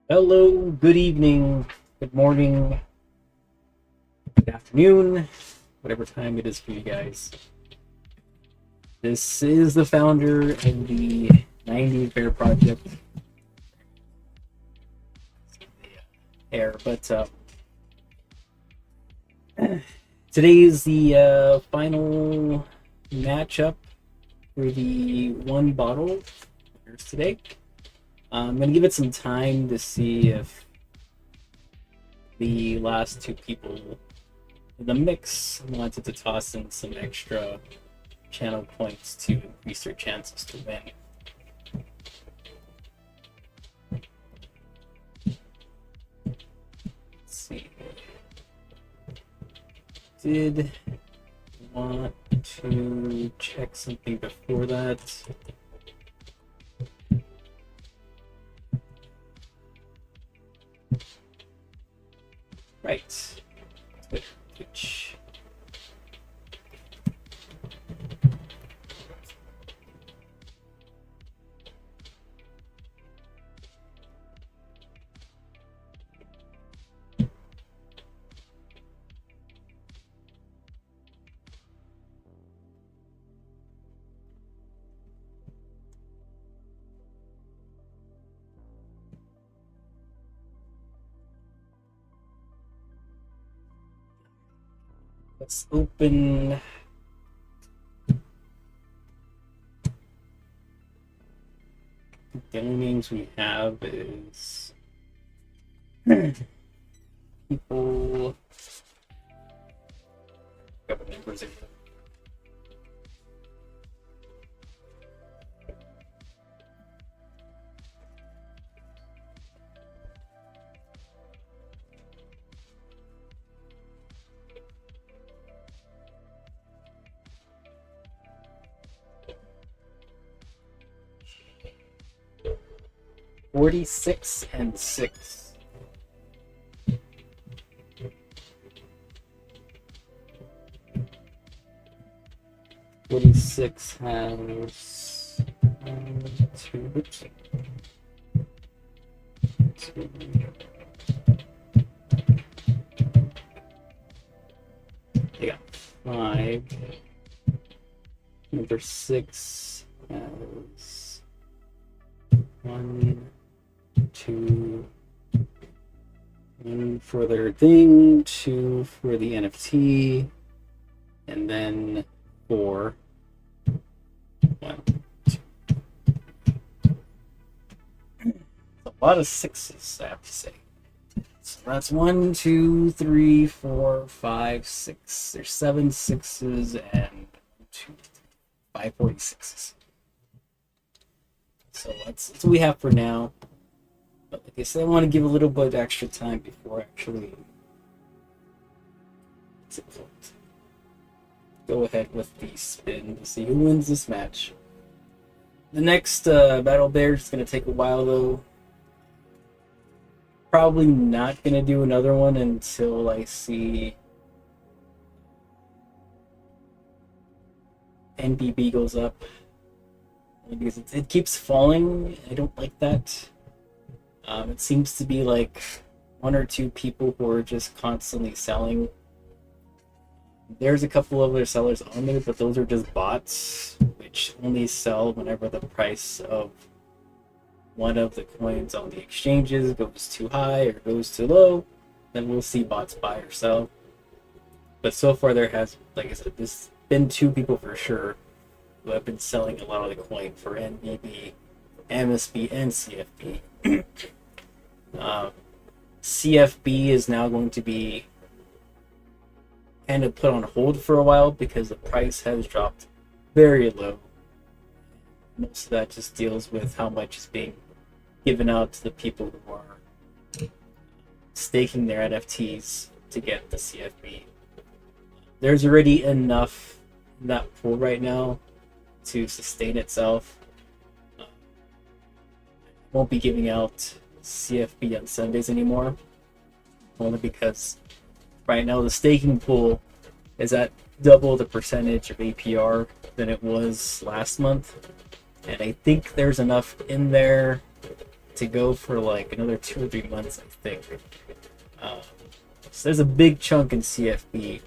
Hello, good evening, good morning, good afternoon, whatever time it is for you guys. This is the founder of the 90 Fair Project Air, but today is the final matchup for the one bottle winners today. I'm going to give it some time to see if the last two people in the mix wanted to toss in some extra channel points to increase their chances to win. Let's see. Did want to check something before that. Right. Which 'Let's open the only names we have is people got members in. $46 and $6. $46 has two. Oops. Two. They got 5. Number 6 has 1, 2, 1 for their thing, 2 for the NFT, and then 4. 1, 2. A lot of 6s, I have to say. So that's 1, 2, 3, 4, 5, 6. There's 7 6s and 2, 5 46s. So that's what we have for now. But like I said, I want to give a little bit extra time before actually go ahead with the spin to see who wins this match. The next battle bear is going to take a while though. Probably not going to do another one until I see NBB goes up. Because it keeps falling. I don't like that. It seems to be like 1 or 2 people who are just constantly selling. There's a couple of other sellers on there, but those are just bots, which only sell whenever the price of one of the coins on the exchanges goes too high or goes too low. Then we'll see bots buy or sell. But so far there has, like I said, there's been 2 people for sure who have been selling a lot of the coin for NBB, MSB, and CFB. CFB is now going to be kind of put on hold for a while because the price has dropped very low. Most of that just deals with how much is being given out to the people who are staking their NFTs to get the CFB. There's already enough in that pool right now to sustain itself. Won't be giving out CFB on Sundays anymore, only because right now the staking pool is at double the percentage of APR than it was last month, and I think there's enough in there to go for like another 2 or 3 months, I think. Um, so there's a big chunk in CFB,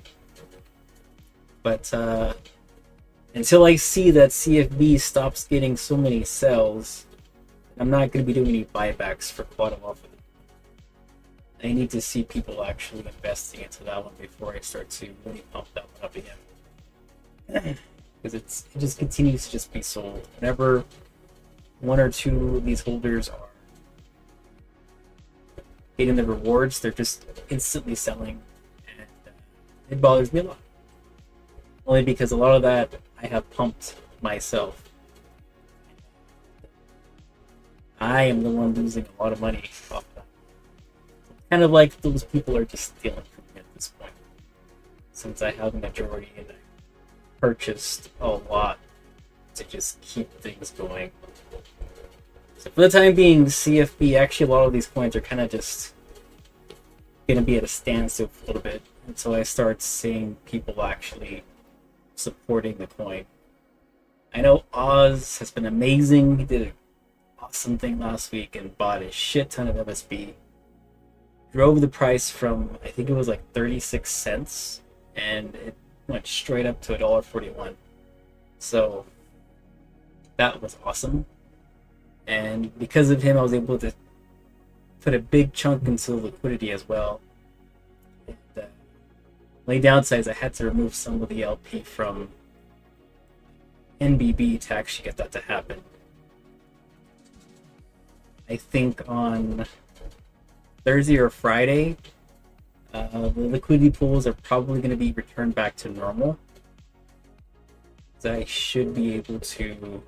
but until I see that CFB stops getting so many sells, I'm not going to be doing any buybacks for quite a while. I need to see people actually investing into that one before I start to really pump that one up again. Because it just continues to just be sold. Whenever one or two of these holders are getting the rewards, they're just instantly selling, and it bothers me a lot. Only because a lot of that I have pumped myself. I am the one losing a lot of money off that. Kind of like those people are just stealing from me at this point. Since I have a majority and I purchased a lot to just keep things going. So for the time being, CFB, actually a lot of these coins are kind of just going to be at a standstill for a little bit until I start seeing people actually supporting the coin. I know Oz has been amazing. He did an awesome thing last week and bought a shit ton of MSB. Drove the price from, I think it was like 36 cents, and it went straight up to $1.41. So that was awesome. And because of him, I was able to put a big chunk into liquidity as well. And, the downside is I had to remove some of the LP from NBB to actually get that to happen. I think on Thursday or Friday, the liquidity pools are probably going to be returned back to normal. So I should be able to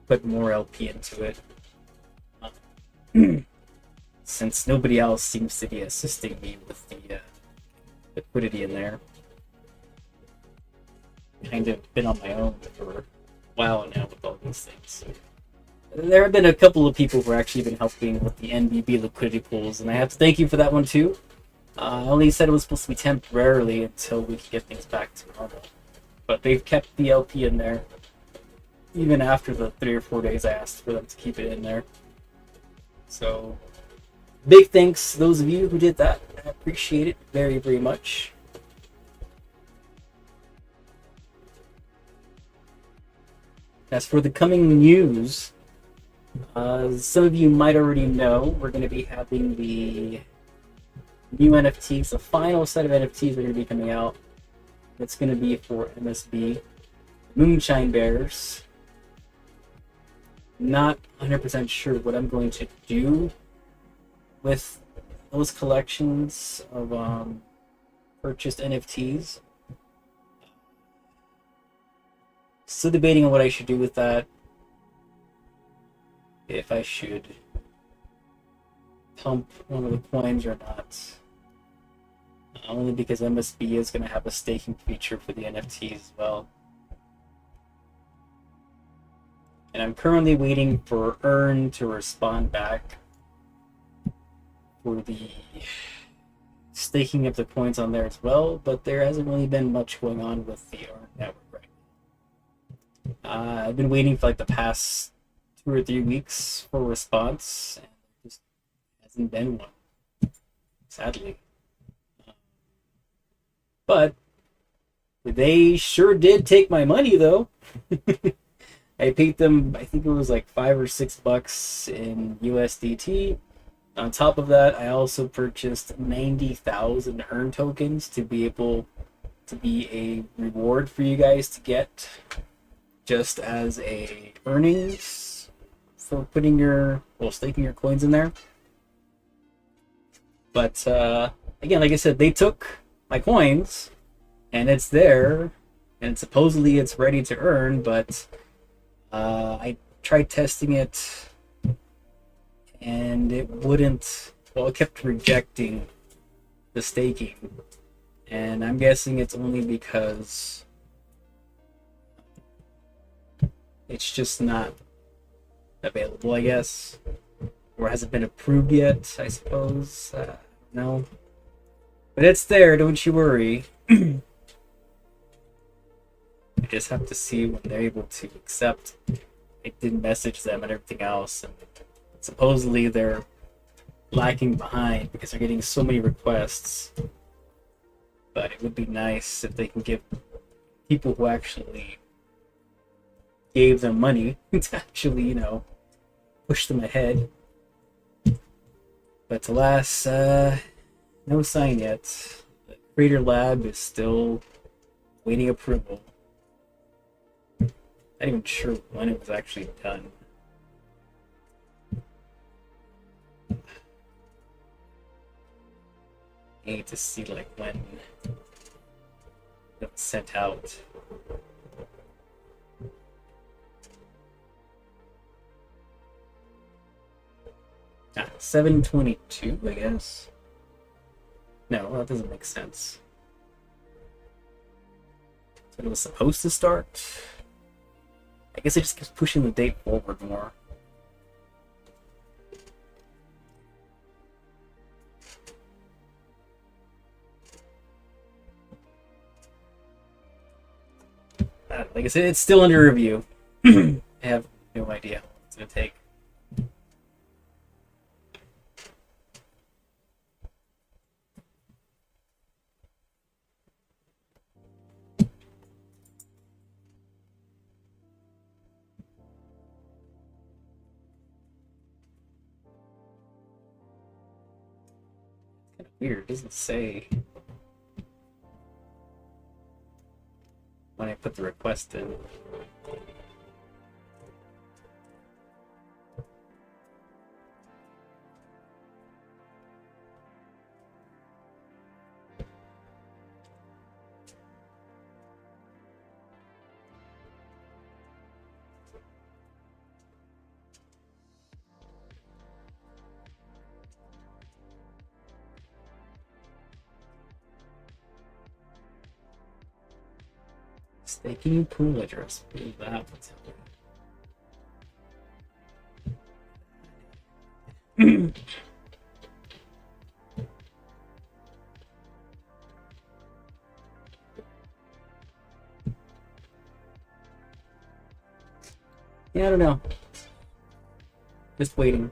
put more LP into it. Since nobody else seems to be assisting me with the liquidity in there. Kind of been on my own for a while now with all these things. There have been a couple of people who have actually been helping with the NBB liquidity pools, and I have to thank you for that one too. I only said it was supposed to be temporarily until we could get things back to normal. But they've kept the LP in there, even after the 3 or 4 days I asked for them to keep it in there. So, big thanks to those of you who did that. I appreciate it very, very much. As for the coming news, some of you might already know we're going to be having the new NFTs, the final set of NFTs are going to be coming out. It's going to be for MSB Moonshine Bears. Not 100% sure what I'm going to do with those collections of purchased NFTs. Still debating on what I should do with that. If I should pump one of the coins or not. Only because MSB is going to have a staking feature for the NFTs as well. And I'm currently waiting for Earn to respond back for the staking of the coins on there as well, but there hasn't really been much going on with the Earn network right now. I've been waiting for like the past 2 or 3 weeks for a response, and there just hasn't been one, sadly. But they sure did take my money though. I paid them, I think it was like $5 or $6 in USDT. On top of that, I also purchased 90,000 Earn tokens to be able to be a reward for you guys to get, just as a earnings for putting your, well, staking your coins in there. But again, like I said, they took my coins, and it's there, and supposedly it's ready to earn, but I tried testing it, and it wouldn't, well, it kept rejecting the staking, and I'm guessing it's only because it's just not available, I guess, or hasn't been approved yet, I suppose. No. But it's there, don't you worry. I just have to see when they're able to accept. I did message them and everything else, and supposedly they're lacking behind because they're getting so many requests. But it would be nice if they can give people who actually gave them money to actually, push them ahead. But alas, no sign yet. The Creator Lab is still waiting approval. Not even sure when it was actually done. I need to see like when it was sent out. 7/22, I guess? No, that doesn't make sense. So it was supposed to start? I guess it just keeps pushing the date forward more. Like I said, it's still under review. I have no idea what it's going to take. Kind of weird. It doesn't say when I put the request in. Staking pool address. What is that? Yeah, I don't know. Just waiting.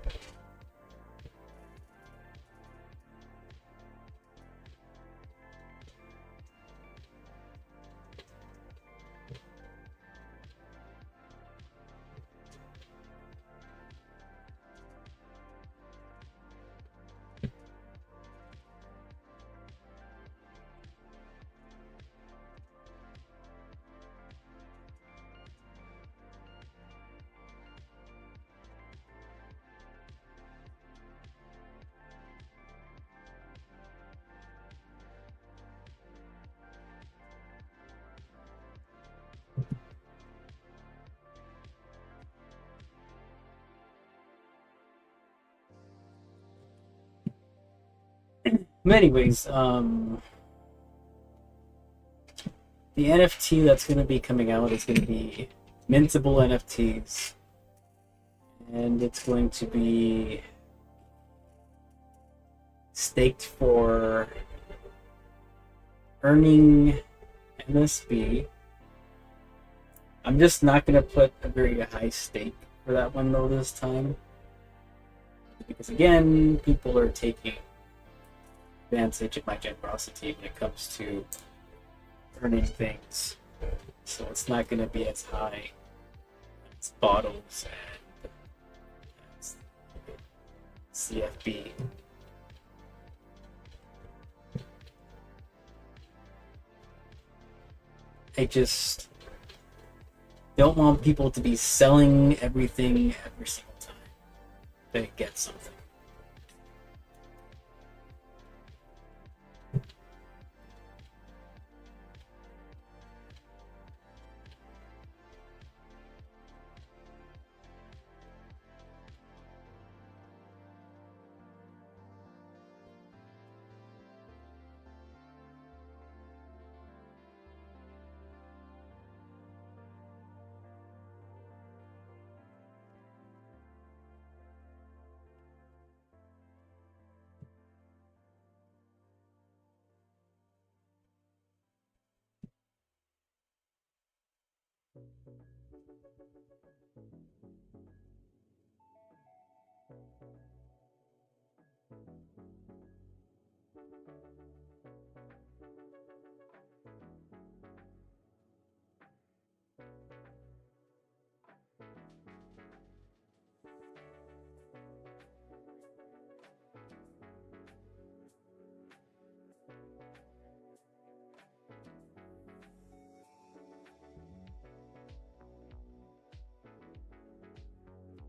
Anyways, the NFT that's going to be coming out is going to be mintable NFTs, and it's going to be staked for earning MSB. I'm just not going to put a very high stake for that one though this time, because again, people are taking advantage of my generosity when it comes to earning things, so it's not going to be as high as bottles and as CFB. I just don't want people to be selling everything every single time they get something.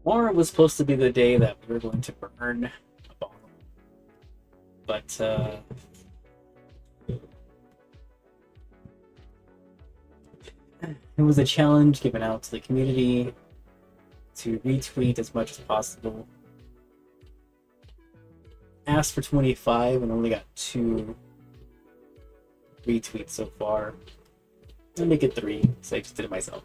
Tomorrow was supposed to be the day that we were going to burn a bottle, but it was a challenge given out to the community to retweet as much as possible. Asked for 25 and only got 2 retweets so far. I'll make it 3, so I just did it myself.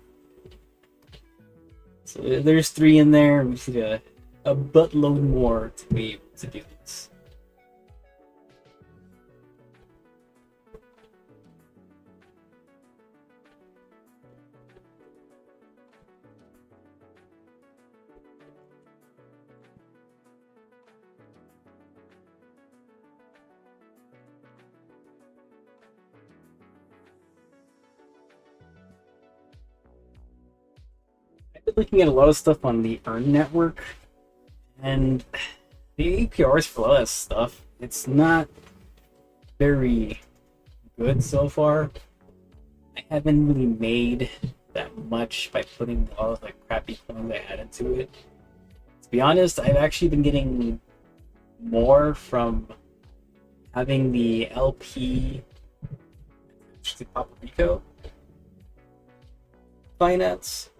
So there's 3 in there. We just need a buttload more to be able to do this. I've been looking at a lot of stuff on the Earn network, and the APRs for a lot of stuff, it's not very good so far. I haven't really made that much by putting all of the crappy coins I had into it. To be honest, I've actually been getting more from having the LP to Puerto Rico finance.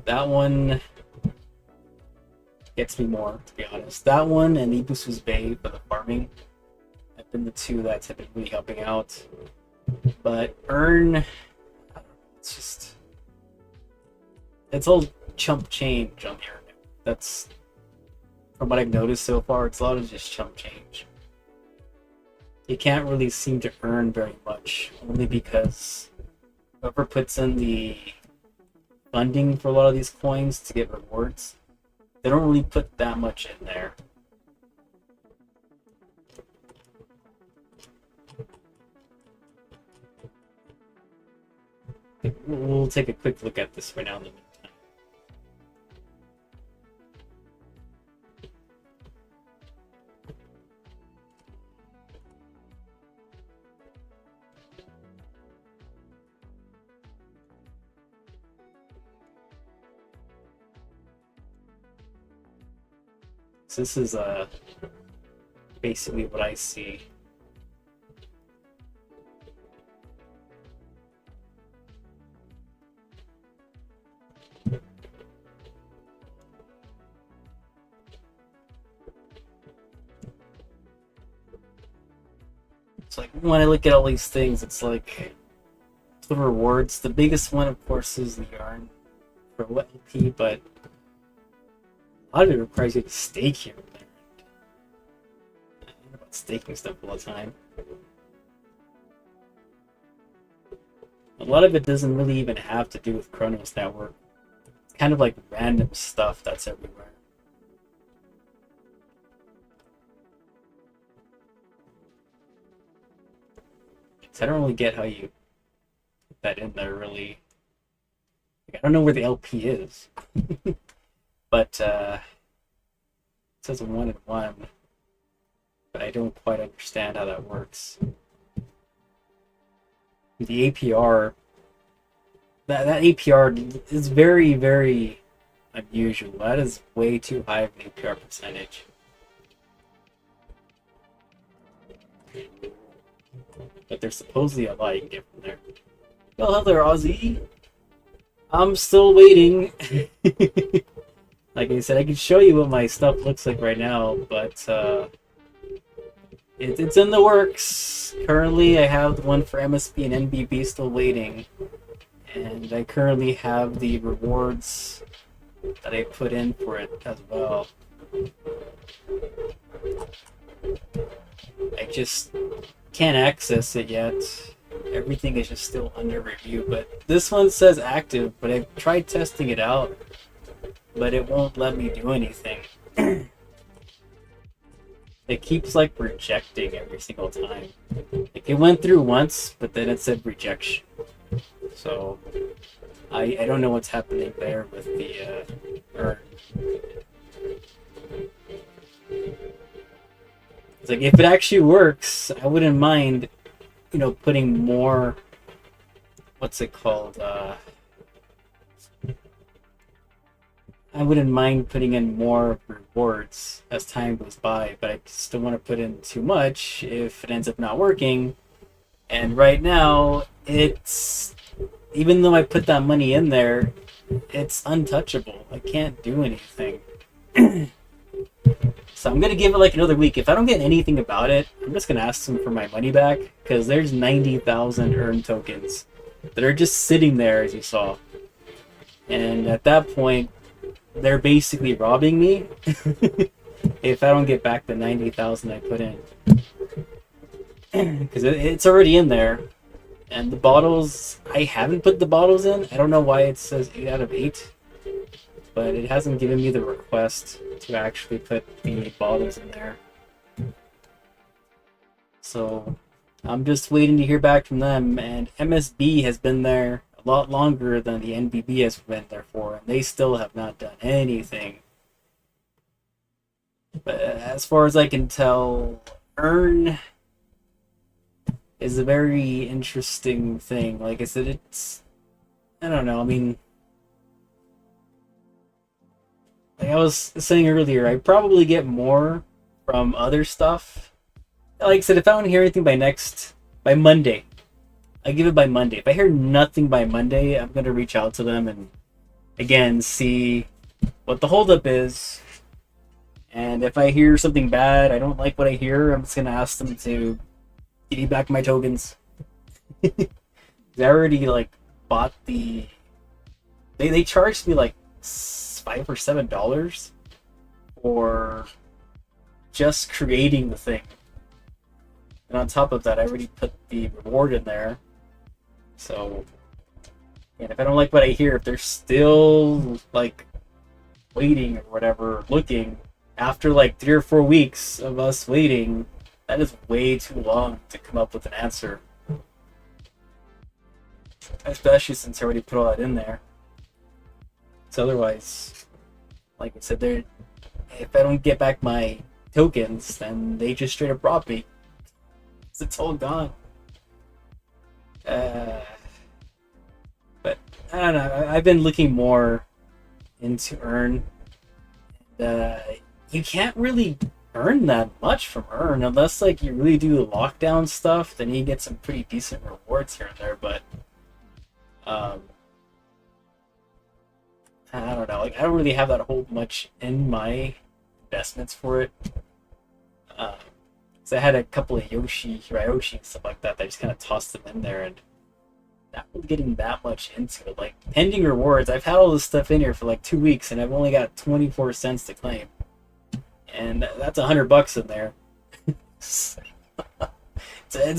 That one gets me more, to be honest. That one and Ibusu's Bay for the farming have been the 2 that have been really helping out. But Earn, it's just, it's all chump change on here. That's, from what I've noticed so far, it's a lot of just chump change. You can't really seem to earn very much, only because whoever puts in the funding for a lot of these coins to get rewards, they don't really put that much in there. We'll take a quick look at this for now in the meantime. So this is basically what I see. It's like when I look at all these things, it's like the rewards. The biggest one, of course, is the yarn for LP, but a lot of it requires you to stake here and there. I don't know about staking stuff all the time. A lot of it doesn't really even have to do with Chronos Network. It's kind of like random stuff that's everywhere. So I don't really get how you put that in there, really. Like, I don't know where the LP is. But it says 1 and 1, but I don't quite understand how that works. The APR, that APR is very, very unusual. That is way too high of an APR percentage. But there's supposedly a lot you can get from there. Oh, hello there, Ozzy. I'm still waiting. Like I said, I can show you what my stuff looks like right now, but it's in the works. Currently, I have the one for MSB and NBB still waiting, and I currently have the rewards that I put in for it as well. I just can't access it yet. Everything is just still under review, but this one says active, but I've tried testing it out, but it won't let me do anything. It keeps like rejecting every single time. Like, it went through once, but then it said rejection. So I don't know what's happening there with the it's like, if it actually works, I wouldn't mind, you know, putting more, what's it called, I wouldn't mind putting in more rewards as time goes by, but I just don't want to put in too much if it ends up not working. And right now, it's even though I put that money in there, it's untouchable. I can't do anything. So I'm gonna give it like another week. If I don't get anything about it, I'm just gonna ask them for my money back because there's 90,000 earned tokens that are just sitting there, as you saw. And at that point, they're basically robbing me if I don't get back the 90,000 I put in. Because it's already in there. And the bottles, I haven't put the bottles in. I don't know why it says 8 out of 8. But it hasn't given me the request to actually put the bottles in there. So I'm just waiting to hear back from them. And MSB has been there a lot longer than the NBB has been there for. And they still have not done anything. But as far as I can tell, Earn is a very interesting thing. Like I said, it's... I don't know, I mean... Like I was saying earlier, I probably get more from other stuff. Like I said, if I don't hear anything by Monday, I give it by Monday. If I hear nothing by Monday, I'm going to reach out to them and, again, see what the holdup is. And if I hear something bad, I don't like what I hear, I'm just going to ask them to give me back my tokens. I already, like, bought the... They charged me, like, $5 or $7 for just creating the thing. And on top of that, I already put the reward in there. So, and if I don't like what I hear, if they're still, like, waiting or whatever, looking, after, like, 3 or 4 weeks of us waiting, that is way too long to come up with an answer. Especially since I already put all that in there. So otherwise, like I said, if I don't get back my tokens, then they just straight up rob me. It's all gone. But I don't know. I've been looking more into Earn. You can't really earn that much from Earn unless like you really do the lockdown stuff. Then you get some pretty decent rewards here and there. But I don't know. Like I don't really have that whole much in my investments for it. So I had a couple of Ryoshi and stuff like that. I just kind of tossed them in there and not really getting that much into it. Like pending rewards, I've had all this stuff in here for like 2 weeks and I've only got 24 cents to claim, and that's $100 in there. It's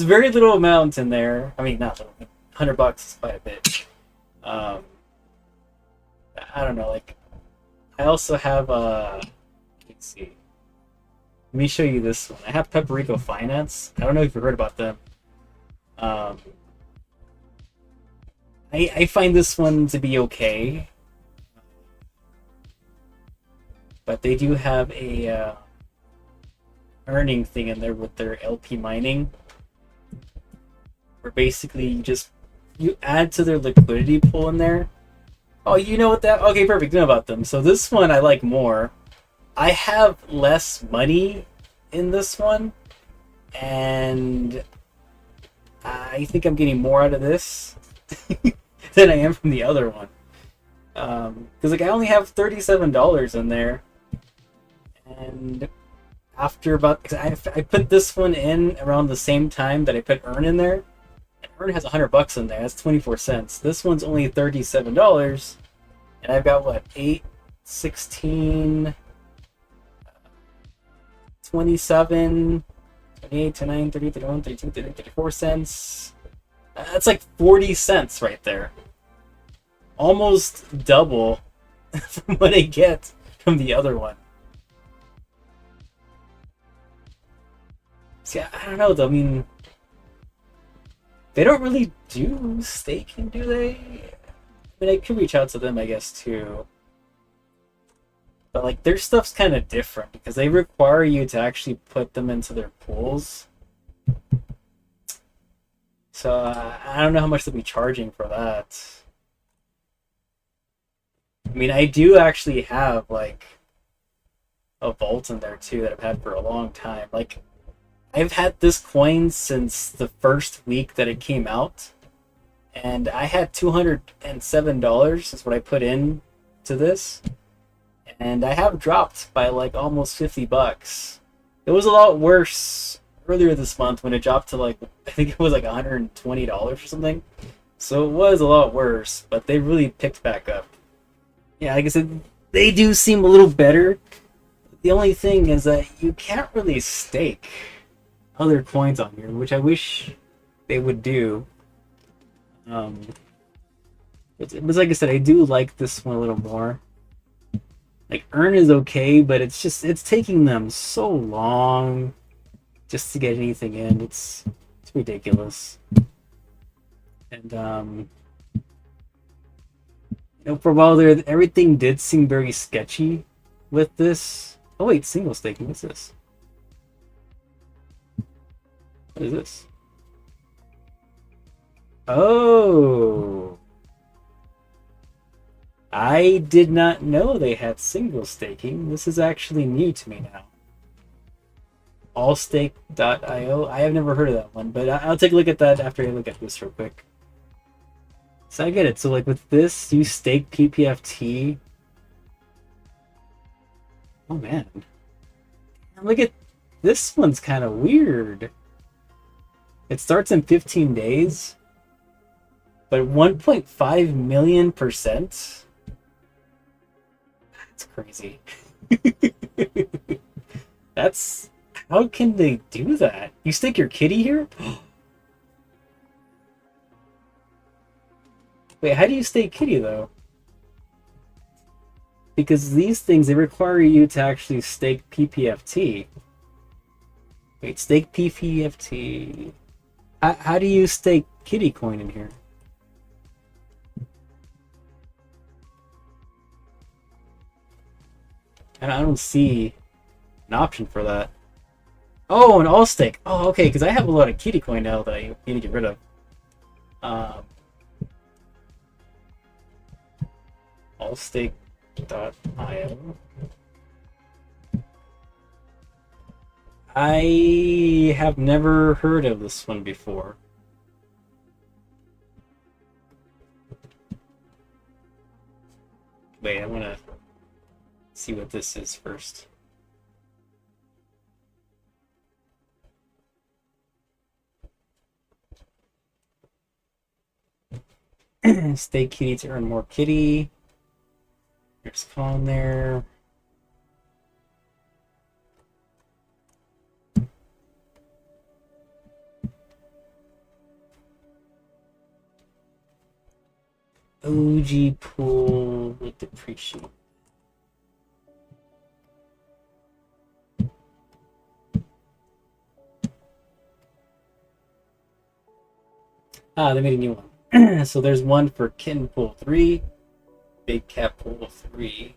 very little amount in there. I mean, not little. $100 is quite a bit. I don't know. Like, I also have let's see. Let me show you this one. I have Peperico Finance. I don't know if you've heard about them. I find this one to be okay, but they do have a earning thing in there with their LP mining, where basically you add to their liquidity pool in there. Oh, you know what that? Okay, perfect. You know about them. So this one I like more. I have less money in this one, and I think I'm getting more out of this than I am from the other one. Because like I only have $37 in there, and after about, cause I put this one in around the same time that I put Earn in there. And Earn has $100 in there. That's 24 cents. This one's only $37, and I've got what 8, 16. 27, 28, 29, 30, 31, 32, 33, 34 cents. That's like 40 cents right there. Almost double from what I get from the other one. See, I don't know though. I mean, they don't really do staking, do they? I mean, I could reach out to them, I guess, too. But like their stuff's kind of different because they require you to actually put them into their pools. So I don't know how much they'll be charging for that. I mean, I do actually have like a vault in there too that I've had for a long time. Like, I've had this coin since the first week that it came out, and I had $207 is what I put in to this, and I have dropped by like almost $50. It was a lot worse earlier this month when it dropped to like, I think it was like $120 or something. So it was a lot worse, but they really picked back up. Yeah, like I said, they do seem a little better. The only thing is that you can't really stake other coins on here, which I wish they would do. But like I said, I do like this one a little more. Like, earn is okay, but it's taking them so long just to get anything in. It's ridiculous. And for a while there, everything did seem very sketchy with this. Oh wait, single staking. What's this? What is this? Oh, I did not know they had single staking. This is actually new to me now. Allstake.io. I have never heard of that one, but I'll take a look at that after I look at this real quick. So I get it. So like with this, you stake PPFT. Oh man. Look at this one's kind of weird. It starts in 15 days, but 1.5 million%. That's crazy. That's, how can they do that? You stake your kitty here? Wait, how do you stake kitty though? Because these things, they require you to actually stake PPFT. Wait, stake PPFT. How do you stake kitty coin in here? And I don't see an option for that. Oh, an all stake. Oh, okay, because I have a lot of kitty coin now that I need to get rid of. Allstake.io. I have never heard of this one before. Wait, I want to see what this is first. Stake kitty to earn more kitty. There's con there. OG pool with depreciate. Ah, they made a new one. So there's one for Kitten Pool 3, Big Cat Pool 3.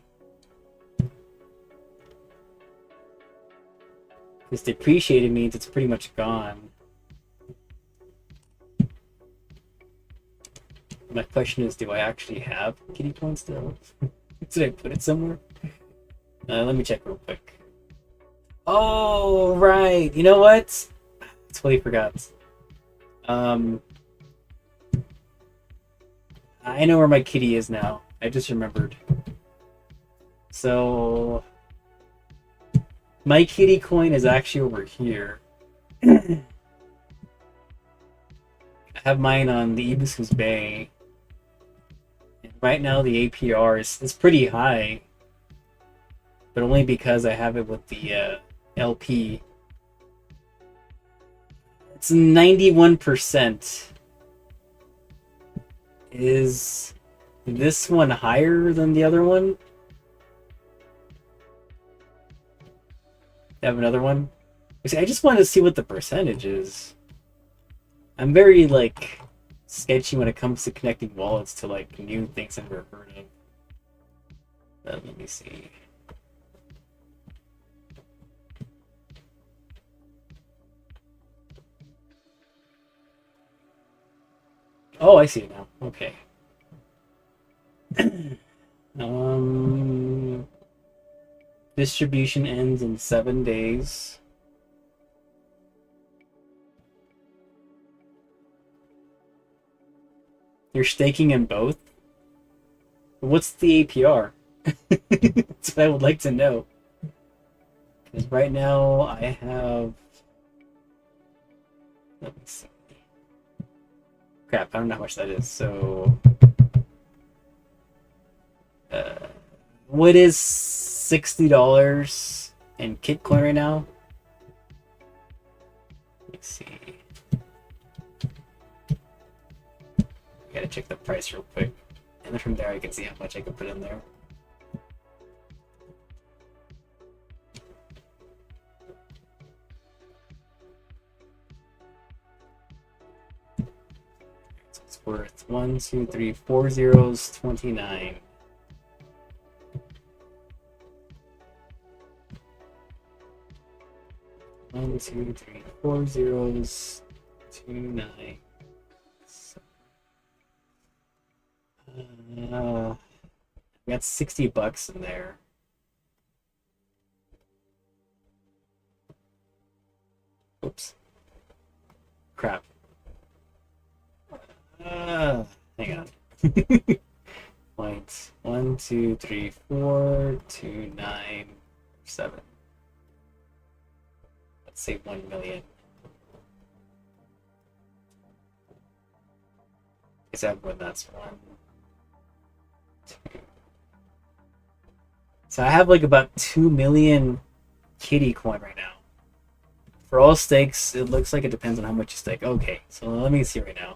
This depreciated means it's pretty much gone. My question is, do I actually have kitty coin still? Did I put it somewhere? Let me check real quick. Oh, right. You know what? I totally forgot. I know where my kitty is now. I just remembered. So my kitty coin is actually over here. I have mine on the Hibiscus Bay. And right now the APR is pretty high, but only because I have it with the LP. It's 91%. Is this one higher than the other one? I have another one. See, I just want to see what the percentage is. I'm very like sketchy when it comes to connecting wallets to like new things I've never heard of. Let me see. Oh, I see it now. Okay. Distribution ends in 7 days. You're staking in both? What's the APR? That's what I would like to know. Because right now I have... Let me see. Crap, I don't know how much that is. So... what is $60 in Kitcoin right now? Let's see. Gotta check the price real quick. And then from there I can see how much I can put in there. So it's worth 1, 2, 3, 4 zeros, 29. One, two, three, 4 zeros, 29. We got $60 in there. Oops. Crap. Hang on. Points. 1, 2, 3, 4, 2, 9, 7. Let's say 1 million. Is that when that's 1, 2. So I have like about 2 million kitty coin right now. For all stakes, it looks like it depends on how much you stake. Okay, so let me see right now.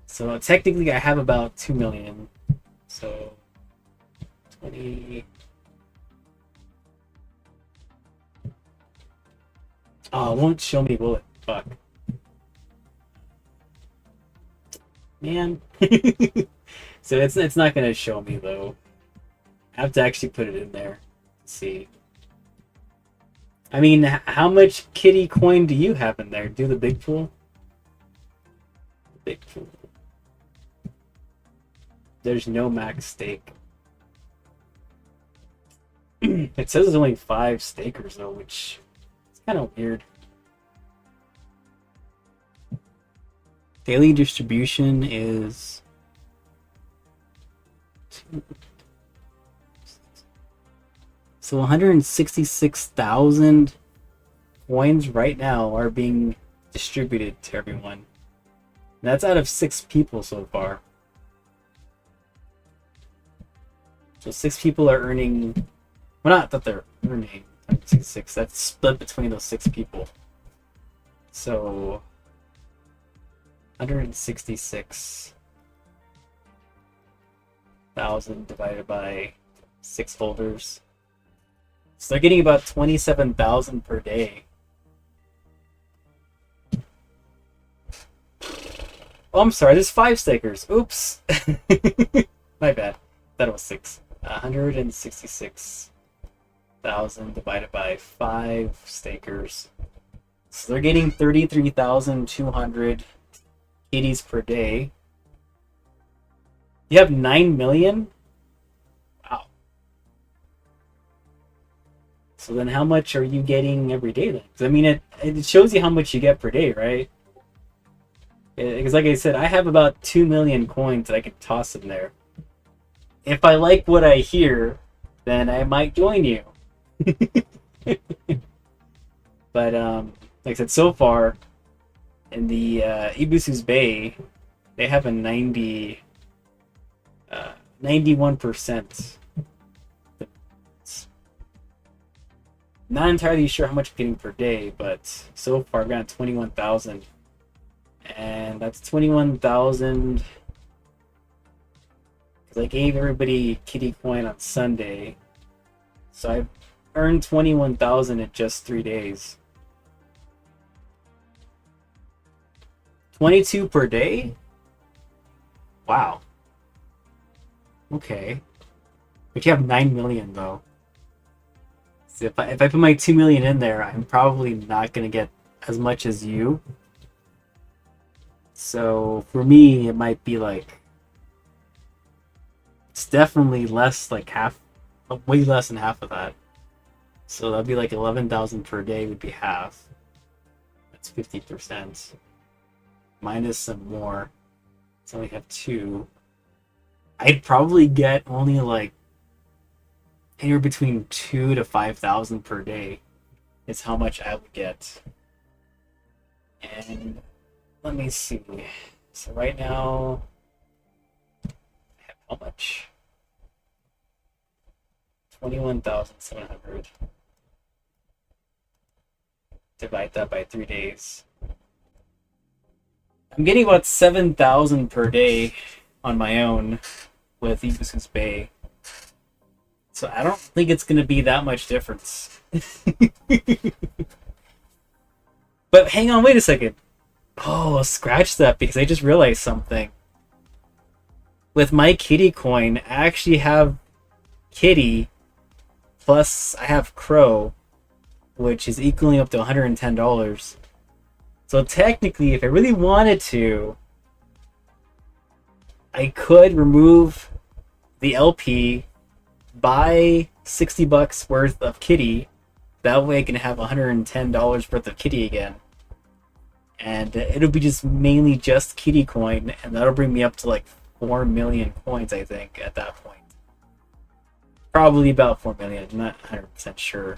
So technically I have about 2 million. So 20. Oh, it won't show me, will it? Fuck. Man. So it's not gonna show me though. I have to actually put it in there. Let's see. I mean, how much kitty coin do you have in there? Do the big pool. Big pool. There's no max stake. It says there's only 5 stakers though, which is kind of weird. Daily distribution is... So 166,000 coins right now are being distributed to everyone. That's out of 6 people so far. So 6 people are earning... Well, not that they're earning 166. That's split between those 6 people. So 166,000 divided by 6 holders. So they're getting about 27,000 per day. Oh, I'm sorry, there's 5 stakers. Oops. My bad. That was 6. 166,000 divided by 5 stakers. So they're getting 33,200 kitties per day. You have 9 million? Wow. So then how much are you getting every day then? 'Cause I mean, it shows you how much you get per day, right? Because like I said, I have about 2 million coins that I can toss in there. If I like what I hear, then I might join you. But like I said, so far in the Ibisu's Bay, they have a 91%. Not entirely sure how much I'm getting per day, but so far I've got 21,000. And that's 21,000 because I gave everybody kitty coin on Sunday. So I've earned 21,000 in just 3 days. 22 per day? Wow. Okay. But you have 9 million though. So if I put my 2 million in there, I'm probably not going to get as much as you. So for me, it might be like... It's definitely less, like half... way less than half of that. So that'd be like 11,000 per day would be half. That's 50%. Minus some more. So we have 2. I'd probably get only like anywhere between 2 to 5,000 per day is how much I would get. And let me see. So right now, I have how much? 21,700. Divide that by 3 days. I'm getting about 7,000 per day on my own with Ibisu's Bay. So I don't think it's going to be that much difference. But hang on, wait a second. Oh, scratch that because I just realized something. With my Kitty coin, I actually have Kitty plus I have Crow, which is equaling up to $110. So technically, if I really wanted to, I could remove the LP, buy $60 worth of Kitty. That way I can have $110 worth of Kitty again. And it'll be just mainly just Kitty coin, and that'll bring me up to like 4 million coins, I think, at that point. Probably about 4 million, I'm not 100% sure.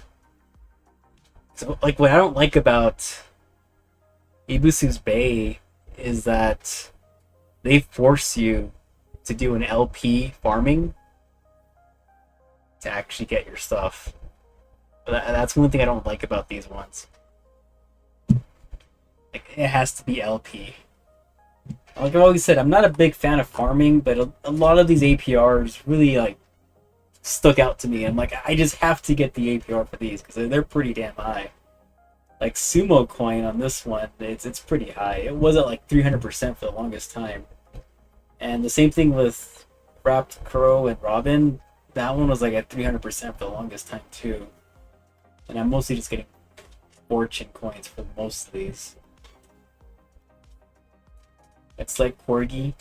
So, like, what I don't like about Ibisu's Bay is that they force you to do an LP farming to actually get your stuff. But that's one thing I don't like about these ones. Like, it has to be LP. Like I've always said, I'm not a big fan of farming, but a lot of these APRs really like stuck out to me. I'm like, I just have to get the APR for these because they're pretty damn high. Like Sumo coin on this one, it's pretty high. It was at like 300% for the longest time. And the same thing with Wrapped Crow and Robin. That one was like at 300% for the longest time too. And I'm mostly just getting fortune coins for most of these. It's like Corgi.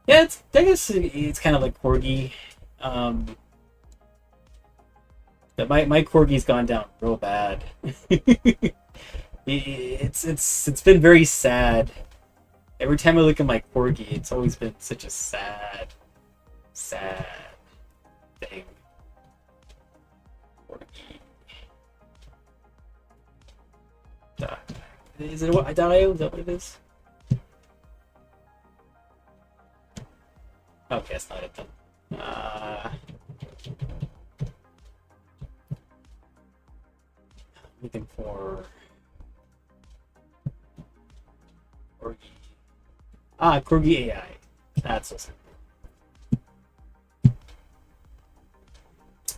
Yeah, I guess it's kind of like Corgi. But my Corgi's gone down real bad. It's been very sad. Every time I look at my Corgi, it's always been such a sad thing. Corgi. Is it what? .io? Is that what it is? Okay, that's not it then. Looking for Corgi. Corgi AI. That's what's.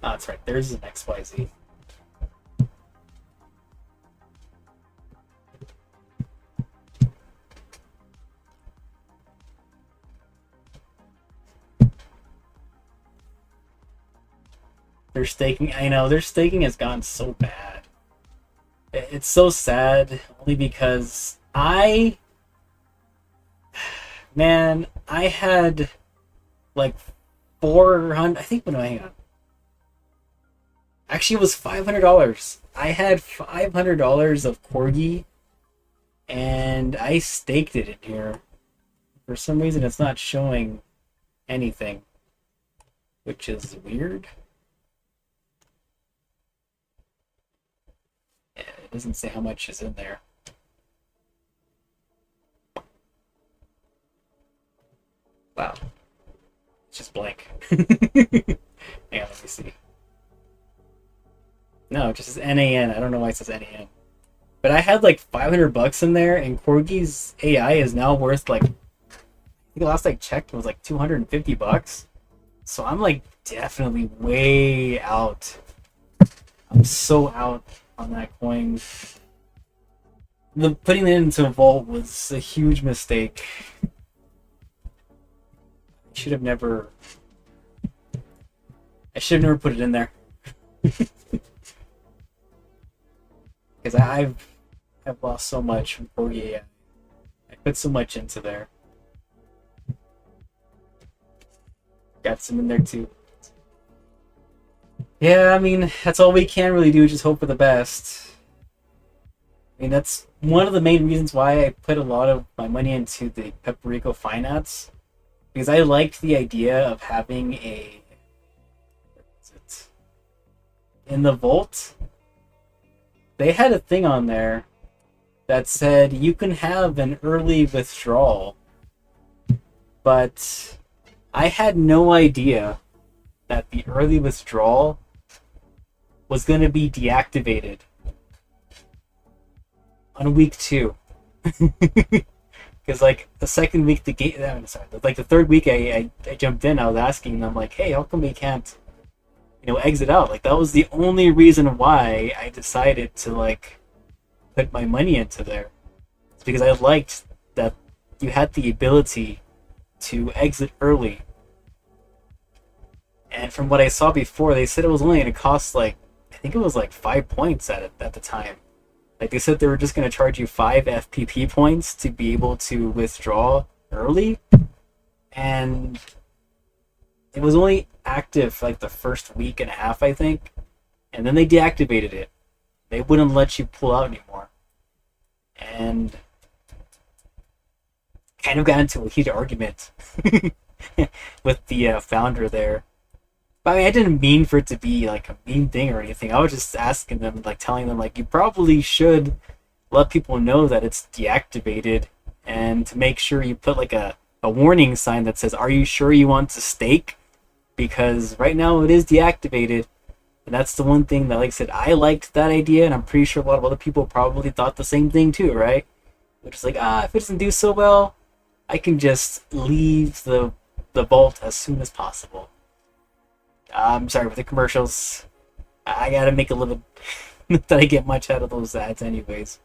That's right. There's an XYZ. Their staking, I know, their staking has gotten so bad. It's so sad, only because I had like 400, I think, hang on. Actually, it was $500. I had $500 of Corgi, and I staked it in here. For some reason, it's not showing anything, which is weird. It doesn't say how much is in there. Wow. It's just blank. Hang on, let me see. No, it just says NAN. I don't know why it says NAN. But I had like $500 in there, and Corgi's AI is now worth like, I think the last I checked was like $250. So I'm like definitely way out. I'm so out on that coin. Putting it into a vault was a huge mistake. I should have never put it in there. Because I've lost so much from Corgi. I put so much into there. Got some in there too. Yeah, I mean, that's all we can really do, just hope for the best. I mean, that's one of the main reasons why I put a lot of my money into the Peperico finance, because I liked the idea of having a, what's it, in the vault, they had a thing on there that said you can have an early withdrawal, but I had no idea that the early withdrawal was going to be deactivated on week two. Because like the second week, the game, sorry, like the third week, I jumped in. I was asking them like, "Hey, how come we can't, exit out?" Like that was the only reason why I decided to like put my money into there. It's because I liked that you had the ability to exit early. And from what I saw before, they said it was only going to cost like, I think it was like 5 points at the time. Like they said they were just going to charge you 5 FPP points to be able to withdraw early, and it was only active for like the first week and a half, I think, and then they deactivated it. They wouldn't let you pull out anymore, and kind of got into a heated argument with the founder there. But I mean, I didn't mean for it to be like a mean thing or anything. I was just asking them, like telling them, like you probably should let people know that it's deactivated, and to make sure you put like a warning sign that says, "Are you sure you want to stake?" Because right now it is deactivated, and that's the one thing that, like I said, I liked that idea, and I'm pretty sure a lot of other people probably thought the same thing too, right? Which is like, if it doesn't do so well, I can just leave the vault as soon as possible. I'm sorry with the commercials. I gotta make a living. Not that I get much out of those ads, anyways.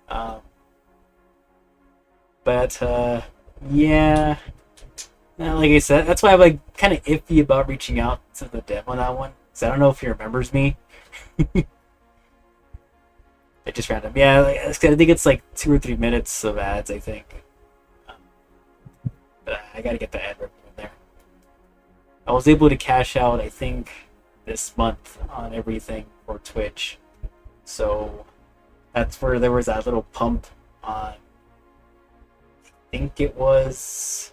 Um, but yeah, like I said, that's why I'm like kind of iffy about reaching out to the dev on that one. Cause I don't know if he remembers me. I just random. Yeah, like, I think it's like 2 or 3 minutes of ads. I think. Um, but I gotta get the ad revenue in there. I was able to cash out, I think, this month on everything for Twitch. So that's where there was that little pump on, I think it was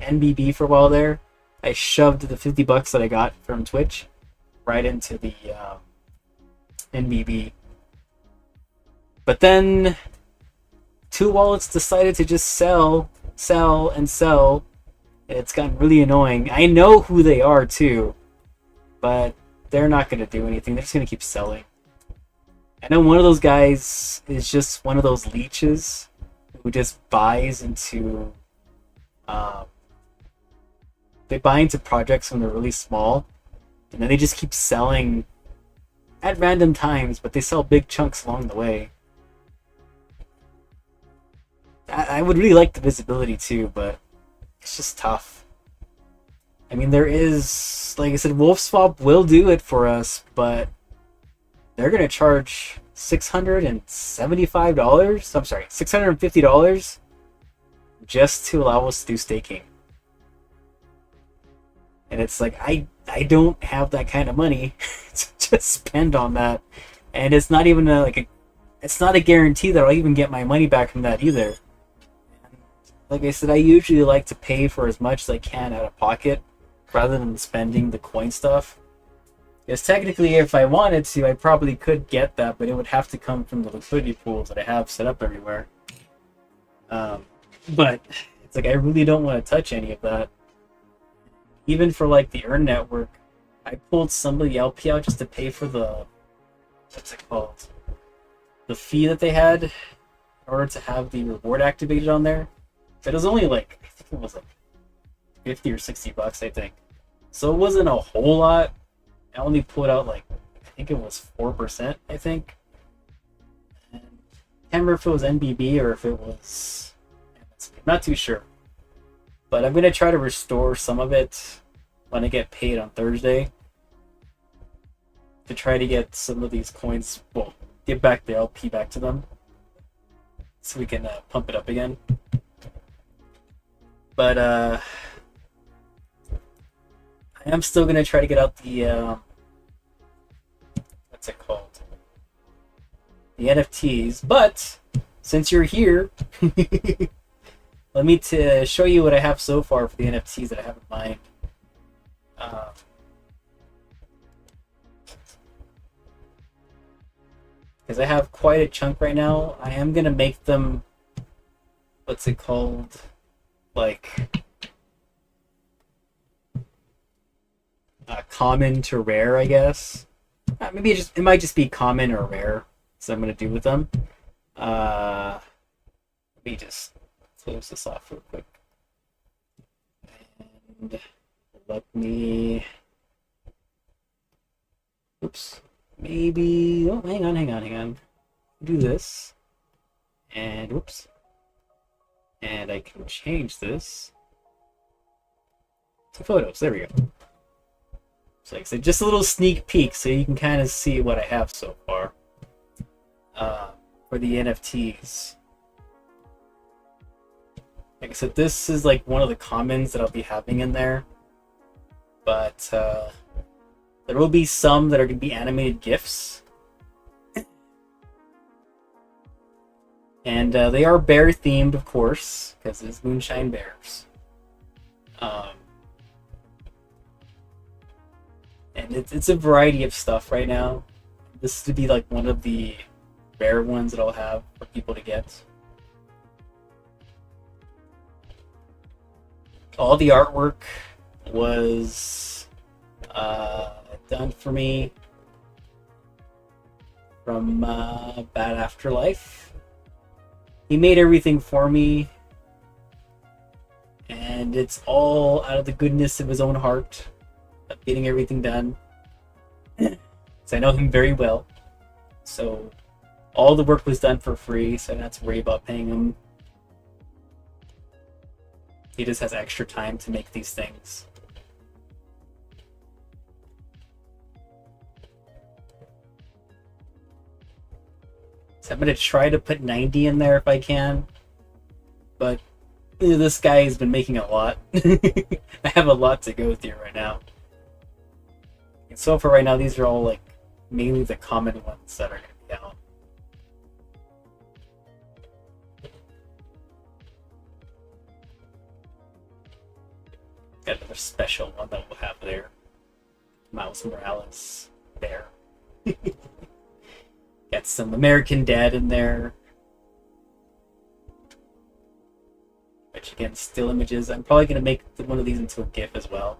NBB for a while there. I shoved the $50 that I got from Twitch right into the NBB. But then two wallets decided to just sell, sell, and sell. It's gotten really annoying. I know who they are too, but they're not going to do anything. They're just going to keep selling. I know one of those guys is just one of those leeches who just buys into. Um, they buy into projects when they're really small, and then they just keep selling at random times, but they sell big chunks along the way. I would really like the visibility too, but it's just tough. I mean, there is, like I said, WolfSwap will do it for us, but they're going to charge $675. I'm sorry, $650 just to allow us to do staking. And it's like, I don't have that kind of money to just spend on that. And it's not even it's not a guarantee that I'll even get my money back from that either. Like I said, I usually like to pay for as much as I can out of pocket rather than spending the coin stuff. Because technically, if I wanted to, I probably could get that, but it would have to come from the liquidity pools that I have set up everywhere. But it's like I really don't want to touch any of that. Even for like the Earn Network, I pulled some of the LP out just to pay for the, what's it called? The fee that they had in order to have the reward activated on there. It was only like, I think it was like 50 or $60, I think. So it wasn't a whole lot. I only pulled out like, I think it was 4%, I think. And I can't remember if it was NBB or if it was, I'm not too sure. But I'm going to try to restore some of it when I get paid on Thursday. To try to get some of these coins, well, get back the LP back to them. So we can pump it up again. But I am still gonna try to get out the the NFTs. But since you're here, let me show you what I have so far for the NFTs that I have in mind. Because I have quite a chunk right now. I am going to make them, what's it called? Like, common to rare, I guess. Maybe it might just be common or rare. So I'm going to do with them. Let me just close this off real quick. And let me... Oops. Maybe... Oh, hang on. Do this. And, whoops. And I can change this to photos. There we go. So like I said, just a little sneak peek so you can kind of see what I have so far for the NFTs. Like I said, this is like one of the commons that I'll be having in there. But there will be some that are going to be animated GIFs. And they are bear themed, of course, because it's Moonshine Bears. And it's a variety of stuff right now. This is to be like one of the rare ones that I'll have for people to get. All the artwork was done for me from Bad Afterlife. He made everything for me, and it's all out of the goodness of his own heart of getting everything done. So I know him very well, so all the work was done for free, so I don't have to worry about paying him. He just has extra time to make these things. So I'm going to try to put 90 in there if I can. But this guy has been making a lot. I have a lot to go through right now. And so for right now, these are all like mainly the common ones that are going to be out. Got another special one that we'll have there. Miles Morales there. Got some American Dad in there. Which again, still images. I'm probably going to make one of these into a GIF as well.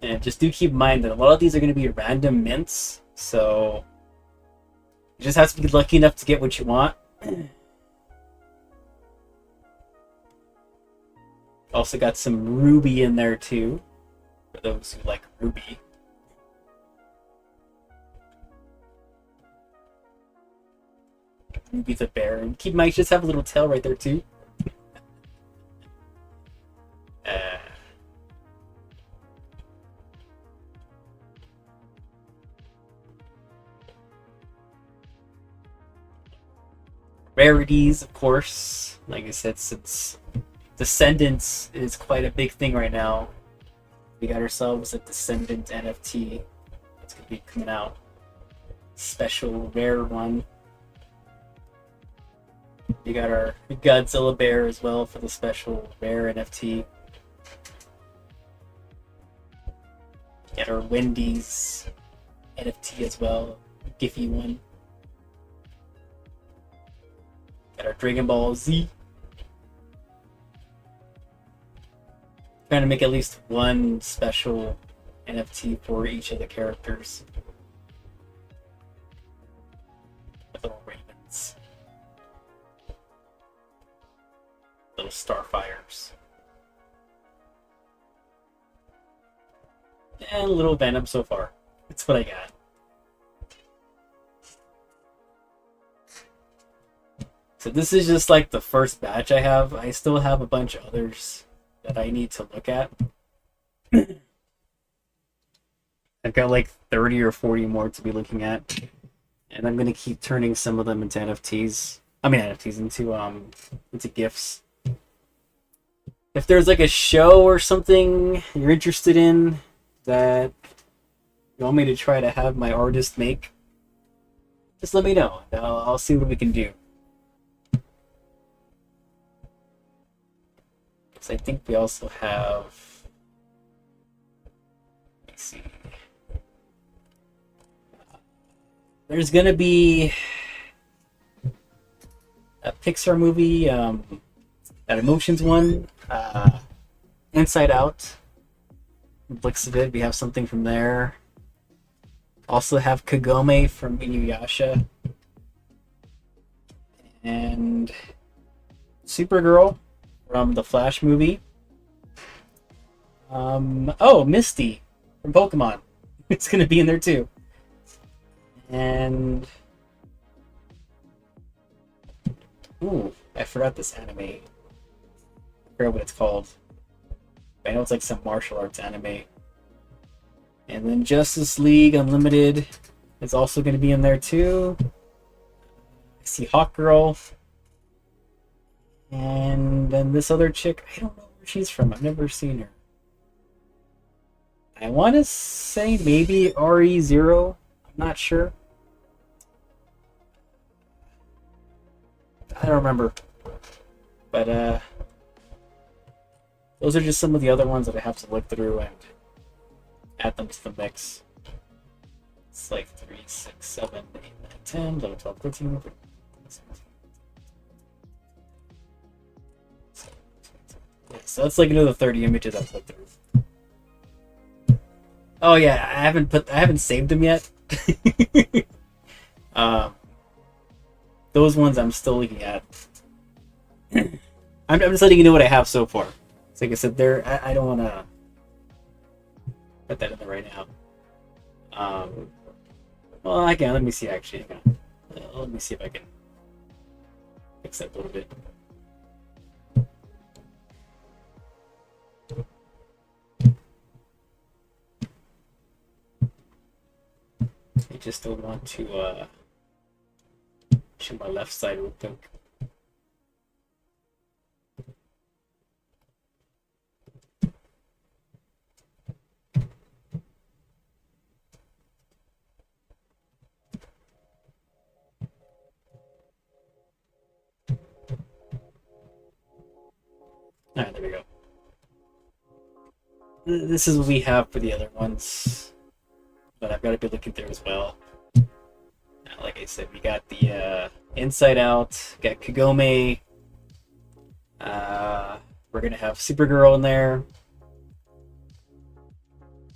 And just do keep in mind that a lot of these are going to be random mints. So you just have to be lucky enough to get what you want. Also got some Ruby in there too, for those who like Ruby. Ruby the bear, and keep in mind, just have a little tail right there too. Rarities, of course. Like I said, since Descendants is quite a big thing right now, we got ourselves a Descendant NFT that's going to be coming out. Special rare one. We got our Godzilla bear as well for the special rare NFT. Got our Wendy's NFT as well, Giphy one. Got our Dragon Ball Z. Trying to make at least one special NFT for each of the characters. With little ravens. Little starfires. And a little Venom so far. That's what I got. So this is just like the first batch I have. I still have a bunch of others that I need to look at. I've got like 30 or 40 more to be looking at. And I'm going to keep turning some of them into NFTs. I mean NFTs into GIFs. If there's like a show or something you're interested in that you want me to try to have my artist make, just let me know. I'll see what we can do. So I think we also have, let's see, there's gonna be a Pixar movie, that Emotions one, Inside Out. Looks of it, we have something from there. Also have Kagome from Inuyasha. And Supergirl from the Flash movie. Oh, Misty from Pokemon. It's gonna be in there too. And ooh, I forgot this anime. I forgot what it's called. I know it's like some martial arts anime. And then Justice League Unlimited is also going to be in there too. I see Hawkgirl. And then this other chick, I don't know where she's from. I've never seen her. I want to say maybe RE0. I'm not sure. I don't remember. But those are just some of the other ones that I have to look through and add them to the mix. It's like 3, 6, 7, 8, 9, 10, 11, 12, 13. Yeah, so that's like another 30 images I've looked through. Oh yeah, I haven't saved them yet. Those ones I'm still looking at. I'm just letting you know what I have so far. So like I said, I don't want to put that in there right now. Well, I can. Let me see. Actually, let me see if I can fix that a little bit. I just don't want to show my left side real quick. Alright, there we go. This is what we have for the other ones, but I've got to be looking through as well. Like I said, we got the Inside Out, got Kagome, we're going to have Supergirl in there,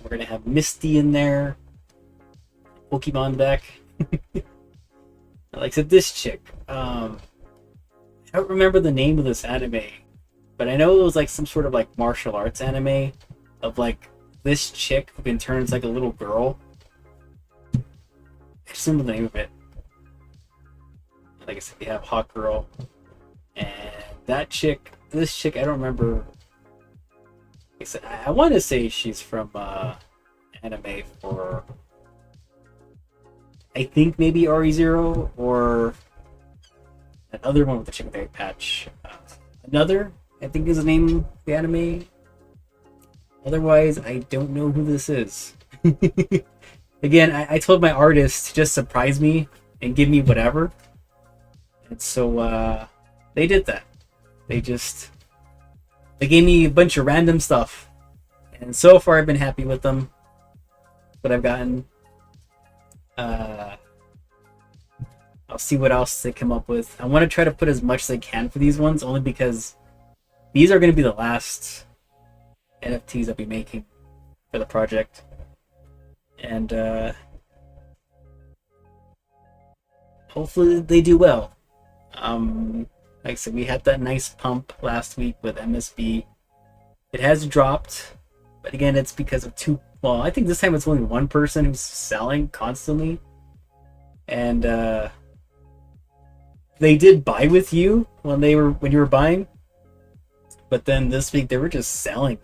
we're going to have Misty in there, Pokemon back. Like I said, this chick, I don't remember the name of this anime, but I know it was like some sort of like martial arts anime of like this chick who can turn into like a little girl. I just remember the name of it. Like I said, we have Hawkgirl, and that chick, this chick, I don't remember. Like I said, I want to say she's from anime for, I think maybe RE0 or that other one with the chicken bag patch. Another, I think, is the name of the anime. Otherwise, I don't know who this is. Again, I told my artist to just surprise me and give me whatever. And so they did that. They gave me a bunch of random stuff. And so far I've been happy with them. What I've gotten. I'll see what else they come up with. I want to try to put as much as I can for these ones, only because these are going to be the last NFTs I'll be making for the project. And hopefully they do well. Like I said, we had that nice pump last week with MSB. It has dropped, but again, it's because of well, I think this time it's only one person who's selling constantly. And they did buy with you when you were buying. But then this week they were just selling.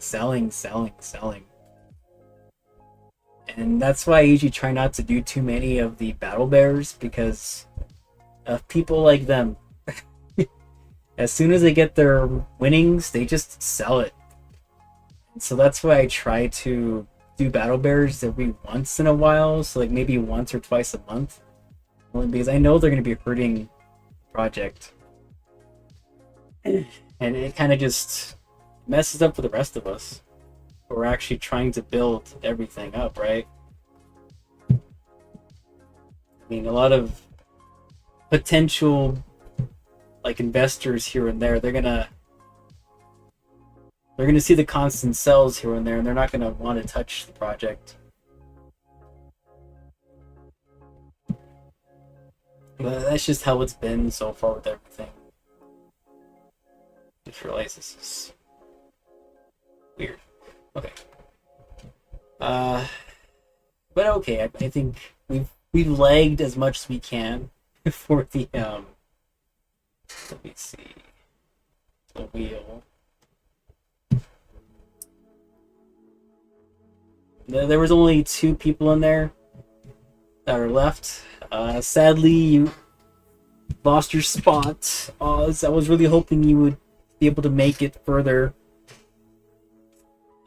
And that's why I usually try not to do too many of the battle bears, because of people like them. As soon as they get their winnings, they just sell it. And so that's why I try to do battle bears every once in a while, so like maybe once or twice a month, only because I know they're going to be hurting the project, and it kind of just messes up for the rest of us. We're actually trying to build everything up, right? I mean, a lot of potential like investors here and there, they're gonna see the constant sells here and there, and they're not gonna want to touch the project. But that's just how it's been so far with everything. I just realized this is weird. Okay. But okay, I think we've lagged as much as we can for the let me see, the wheel. There was only 2 people in there that are left. Sadly, you lost your spot, Oz. I was really hoping you would be able to make it further.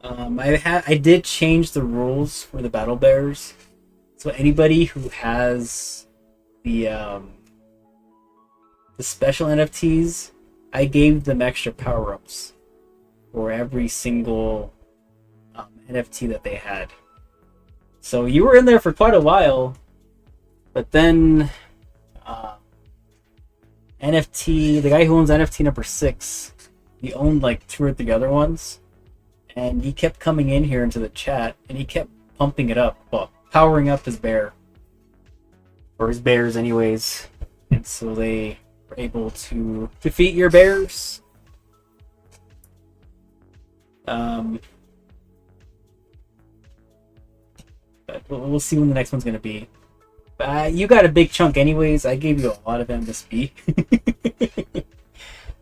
I did change the rules for the battle bears, so anybody who has the special NFTs, I gave them extra power-ups for every single NFT that they had. So you were in there for quite a while, but then NFT, the guy who owns NFT number 6, he owned like 2 or 3 other ones, and he kept coming in here into the chat, and he kept pumping it up, well, powering up his bear, or his bears anyways, and so they were able to defeat your bears. But we'll see when the next one's gonna be. You got a big chunk anyways. I gave you a lot of MSB.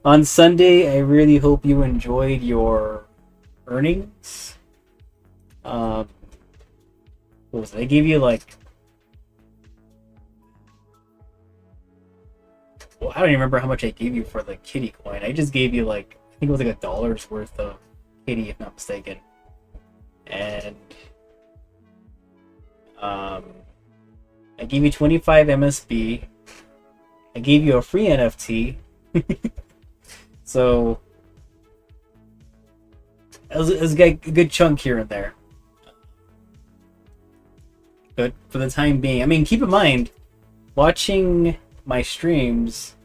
On Sunday, I really hope you enjoyed your earnings. What was it? I gave you like... Well, I don't even remember how much I gave you for the kitty coin. I just gave you like... I think it was like $1 worth of kitty, if not mistaken. And... I gave you 25 MSB. I gave you a free NFT. So it was a good chunk here and there. But for the time being, I mean, keep in mind, watching my streams,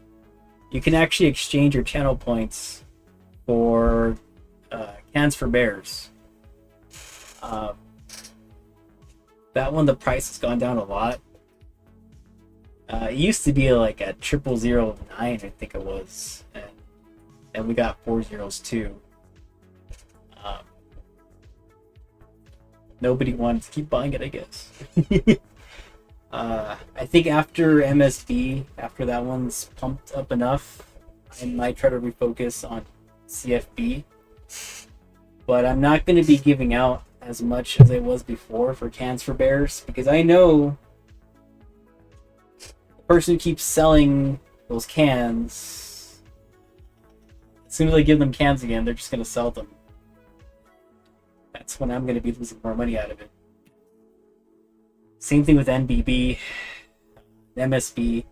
you can actually exchange your channel points for cans for bears. That one, the price has gone down a lot. It used to be like at 0009, I think it was, and we got 4 zeros too. Nobody wanted to keep buying it, I guess. I think after MSB, after that one's pumped up enough, I might try to refocus on CFB. But I'm not going to be giving out as much as I was before for cans for bears, because I know the person who keeps selling those cans, as soon as I give them cans again, they're just going to sell them. That's when I'm going to be losing more money out of it. Same thing with NBB, MSB.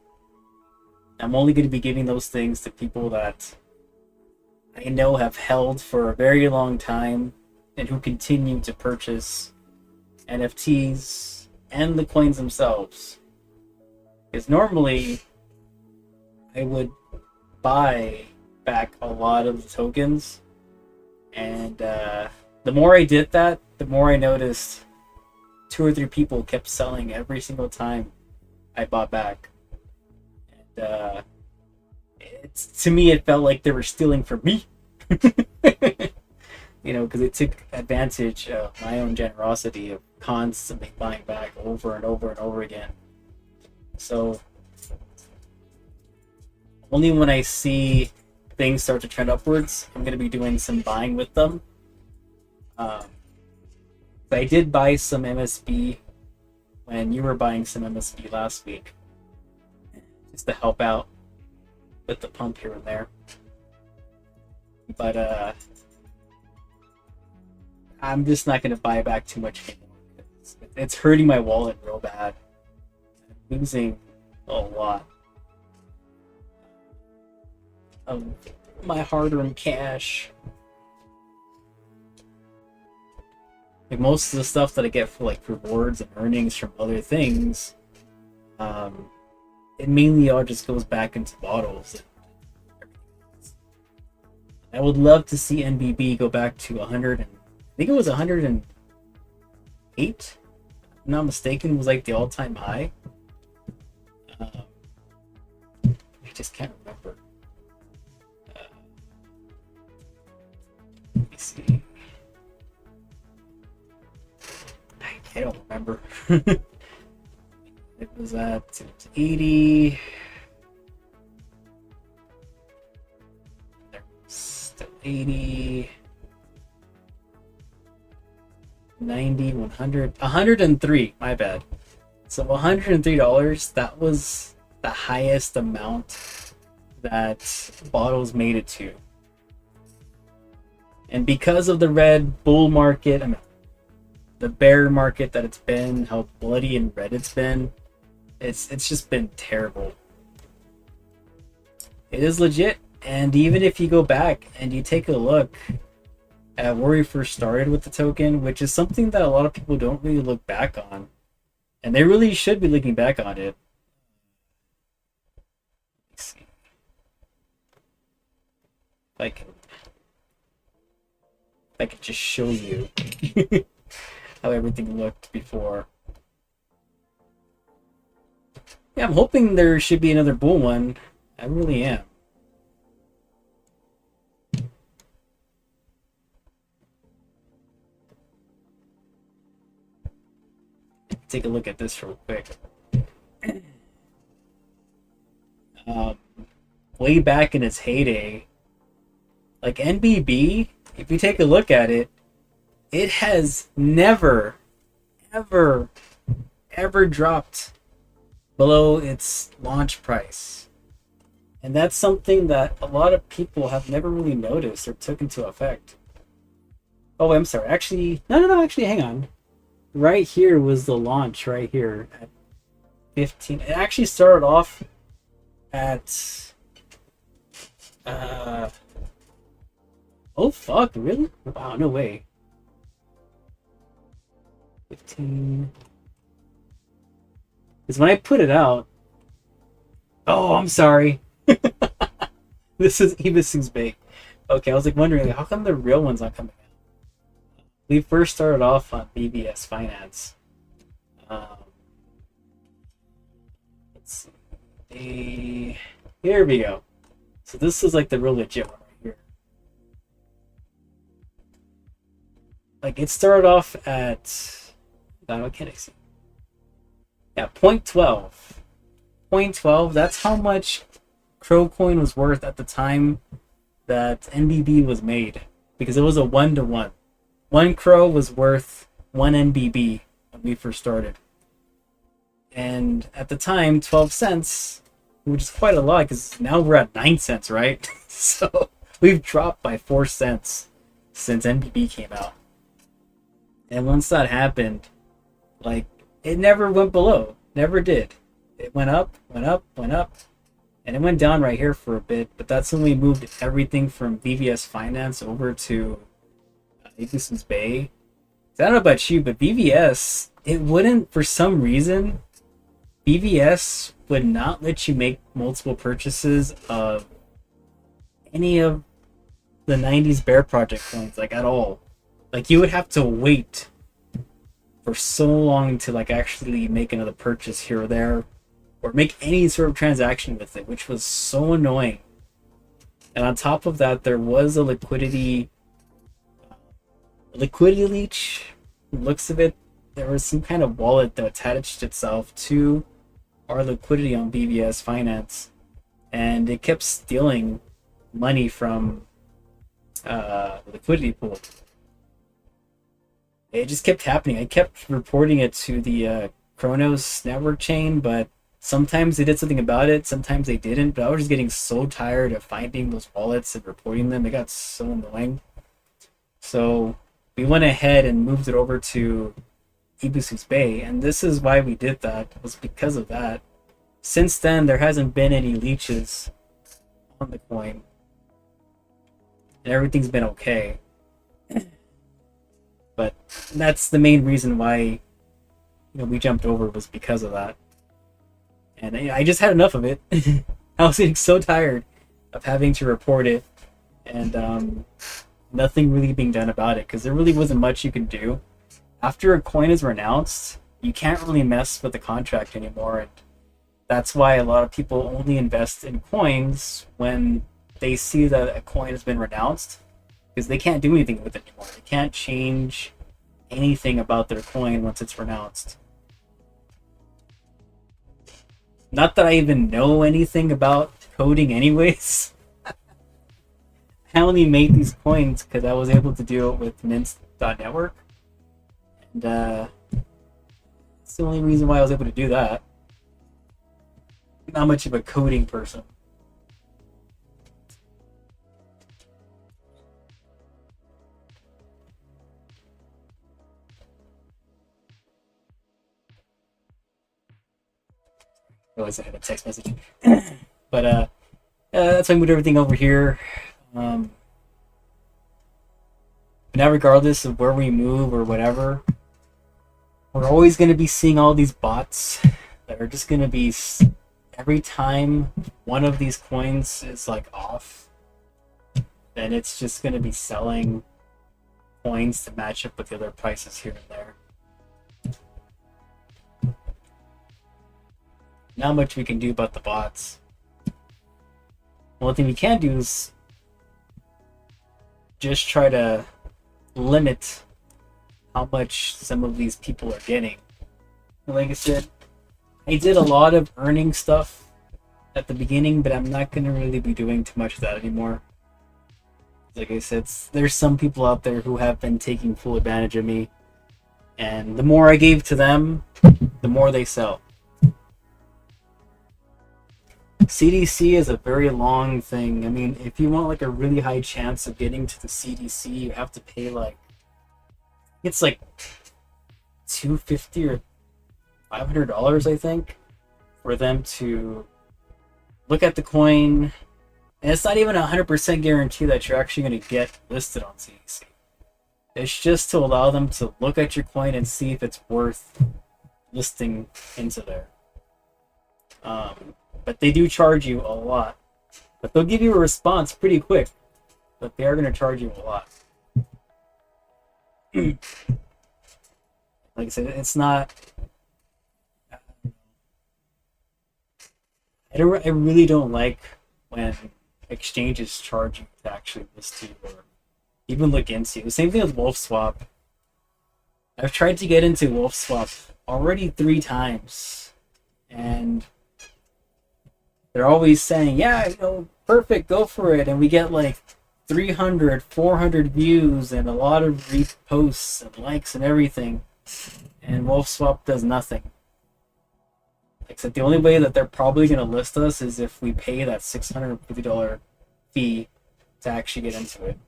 I'm only going to be giving those things to people that I know have held for a very long time and who continue to purchase NFTs and the coins themselves. Because normally I would buy back a lot of the tokens, and the more I did that, the more I noticed 2 or 3 people kept selling every single time I bought back. And to me, it felt like they were stealing from me. You know, because it took advantage of my own generosity of constantly buying back over and over and over again. So only when I see things start to trend upwards, I'm going to be doing some buying with them. I did buy some MSB when you were buying some MSB last week, just to help out with the pump here and there. But I'm just not going to buy back too much anymore. It's hurting my wallet real bad. I'm losing a lot of my hard-earned cash. Like most of the stuff that I get for like rewards and earnings from other things, it mainly all just goes back into bottles. I would love to see NBB go back to 100 and I think it was 108. If I'm not mistaken, was like the all-time high. I just can't remember. Let me see. I don't remember. It was at 80. Still 80. 90, 100, 103, my bad. So $103, that was the highest amount that bottles made it to. And because of the red bull market, I mean, the bear market that it's been, how bloody and red it's been, it's just been terrible. It is legit, and even if you go back and you take a look at where we first started with the token, which is something that a lot of people don't really look back on, and they really should be looking back on it. Let's see if I can just show you how everything looked before. Yeah, I'm hoping there should be another bull one. I really am. Take a look at this real quick. Way back in its heyday, like NBB, if you take a look at it, it has never, ever dropped below its launch price. And that's something that a lot of people have never really noticed or took into effect. Oh, I'm sorry. Actually, no, actually, hang on. Right here was the launch right here at 15. It actually started off at oh fuck, really? Wow, no way. 15. Because when I put it out, oh, I'm sorry. This is Ebisu's bait. Okay, I was like wondering, like, how come the real one's not coming out? We first started off on BBS Finance. Let's see. Here we go. So this is like the real legit one right here. Like it started off at, what can I see? Yeah, 0.12. 0.12, that's how much Crow Coin was worth at the time that NBB was made. Because it was a 1-to-1. One Crow was worth 1 NBB when we first started. And at the time, 12 cents, which is quite a lot because now we're at 9 cents, right? So we've dropped by 4 cents since NBB came out. And once that happened, like, it never went below. Never did. It went up, went up, went up. And it went down right here for a bit. But that's when we moved everything from BVS Finance over to Ebisu's Bay. I don't know about you, but BVS, it wouldn't, for some reason, BVS would not let you make multiple purchases of any of the 90s Bear Project coins, like at all. Like you would have to wait for so long to like actually make another purchase here or there, or make any sort of transaction with it, which was so annoying. And on top of that, there was a liquidity leech. Looks of it, there was some kind of wallet that attached itself to our liquidity on BVS Finance, and it kept stealing money from the liquidity pool. It just kept happening. I kept reporting it to the Chronos network chain, but sometimes they did something about it, sometimes they didn't. But I was just getting so tired of finding those wallets and reporting them. It got so annoying. So we went ahead and moved it over to Ibisu's Bay, and this is why we did that, was because of that. Since then, there hasn't been any leeches on the coin, and everything's been okay. But that's the main reason why we jumped over, was because of that. And I just had enough of it. I was getting so tired of having to report it, and nothing really being done about it, because there really wasn't much you can do. After a coin is renounced, you can't really mess with the contract anymore, and that's why a lot of people only invest in coins when they see that a coin has been renounced, because they can't do anything with it anymore. They can't change anything about their coin once it's renounced. Not that I even know anything about coding anyways. I only made these coins because I was able to do it with Mint.network. And it's the only reason why I was able to do that. Not much of a coding person. I realized I had a text message. But that's why I moved everything over here. But now, regardless of where we move or whatever, we're always going to be seeing all these bots that are just going to be, every time one of these coins is like off, then it's just going to be selling coins to match up with the other prices here and there. Not much we can do about the bots. The only thing we can do is just try to limit how much some of these people are getting. Like I said, I did a lot of earning stuff at the beginning, but I'm not going to really be doing too much of that anymore. Like I said, there's some people out there who have been taking full advantage of me, and the more I gave to them, the more they sell. CDC is a very long thing. I mean, if you want like a really high chance of getting to the CDC, you have to pay like, it's like $250 or $500, I think, for them to look at the coin. And it's not even 100% guarantee that you're actually going to get listed on CDC. It's just to allow them to look at your coin and see if it's worth listing into there. But they do charge you a lot. But they'll give you a response pretty quick. But they are going to charge you a lot. Like I said, it's not... I really don't like when exchanges charge you to actually list you or even look into. The same thing with WolfSwap. I've tried to get into WolfSwap already 3 times. And they're always saying, yeah, perfect, go for it. And we get like 300, 400 views and a lot of reposts and likes and everything. And WolfSwap does nothing. Except the only way that they're probably going to list us is if we pay that $650 fee to actually get into it.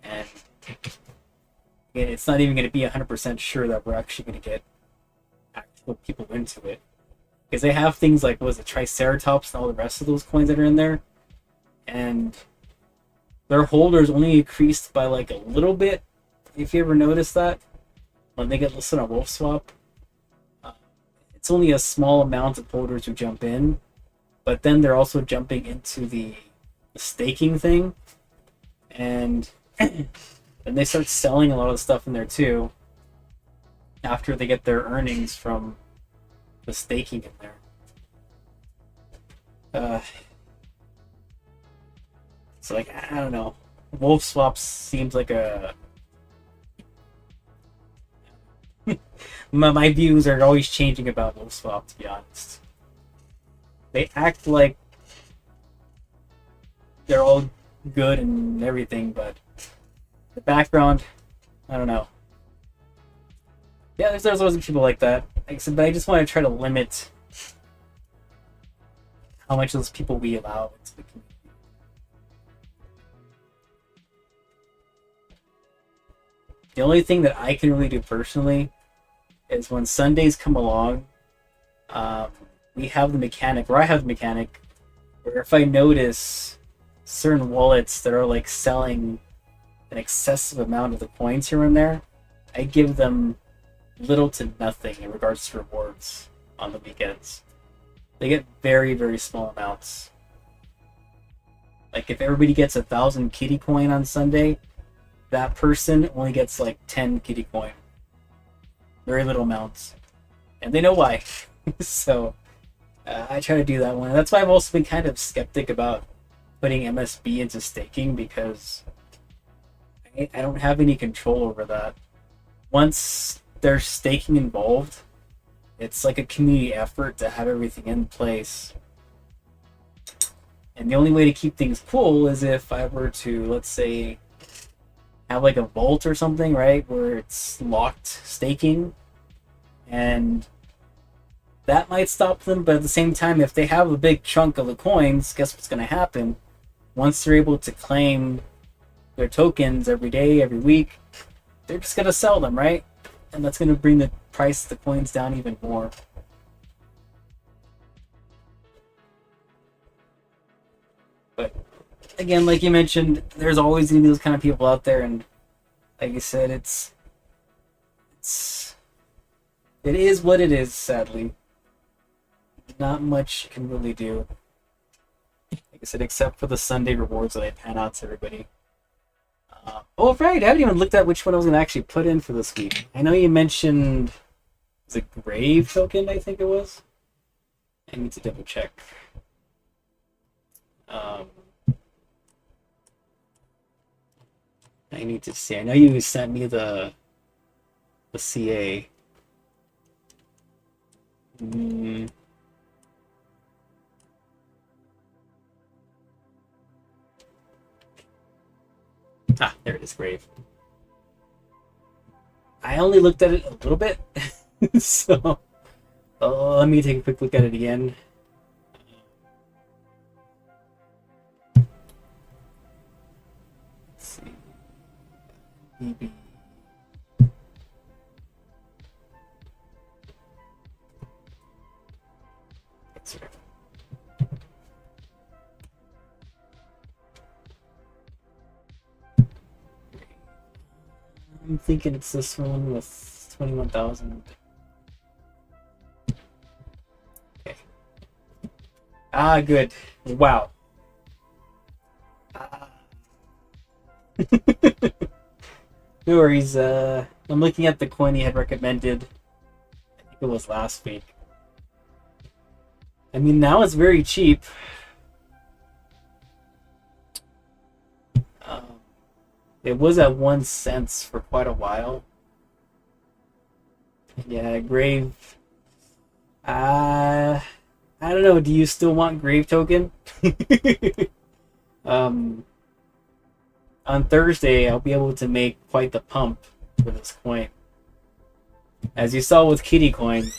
And again, it's not even going to be 100% sure that we're actually going to get actual people into it. Because they have things like, what was it, Triceratops and all the rest of those coins that are in there. And their holders only increased by like a little bit, if you ever notice that, when they get listed on WolfSwap. It's only a small amount of holders who jump in, but then they're also jumping into the staking thing, and then they start selling a lot of the stuff in there too after they get their earnings from the staking in there. So like, I don't know, WolfSwap seems like a my views are always changing about WolfSwap, to be honest. They act like they're all good and everything, but the background, I don't know. Yeah, there's always people like that. Like I said, but I just want to try to limit how much of those people we allow into the community. The only thing that I can really do personally is when Sundays come along, um, we have the mechanic, or I have the mechanic, where if I notice certain wallets that are like selling an excessive amount of the coins here and there, I give them little to nothing in regards to rewards on the weekends. They get very, very small amounts. Like if everybody gets 1,000 kitty coin on Sunday, that person only gets like 10 kitty coin. Very little amounts. And they know why. So I try to do that one. That's why I've also been kind of skeptic about putting MSB into staking, because I don't have any control over that. Once there's staking involved, it's like a community effort to have everything in place. And the only way to keep things cool is if I were to, let's say, have like a vault or something, right, where it's locked staking, and that might stop them. But at the same time, if they have a big chunk of the coins, guess what's going to happen? Once they're able to claim their tokens every day, every week, they're just going to sell them, right? And that's going to bring the price of the coins down even more. But again, like you mentioned, there's always going to be those kind of people out there, and like you said, it is what it is, sadly. Not much you can really do. Like I said, except for the Sunday rewards that I pan out to everybody. Oh, right, I haven't even looked at which one I was going to actually put in for this week. I know you mentioned, was it Grave token, I think it was? I need to double check. I need to see. I know you sent me the CA. Ah, there it is, Grave. I only looked at it a little bit, so let me take a quick look at it again. Let's see. Maybe. That's right. I'm thinking it's this one with 21,000. Okay. Ah, good. Wow. No worries. I'm looking at the coin he had recommended. I think it was last week. I mean, now it's very cheap. It was at 1 cent for quite a while. Yeah, Grave. I don't know. Do you still want Grave token? On Thursday, I'll be able to make quite the pump for this coin. As you saw with Kitty Coin,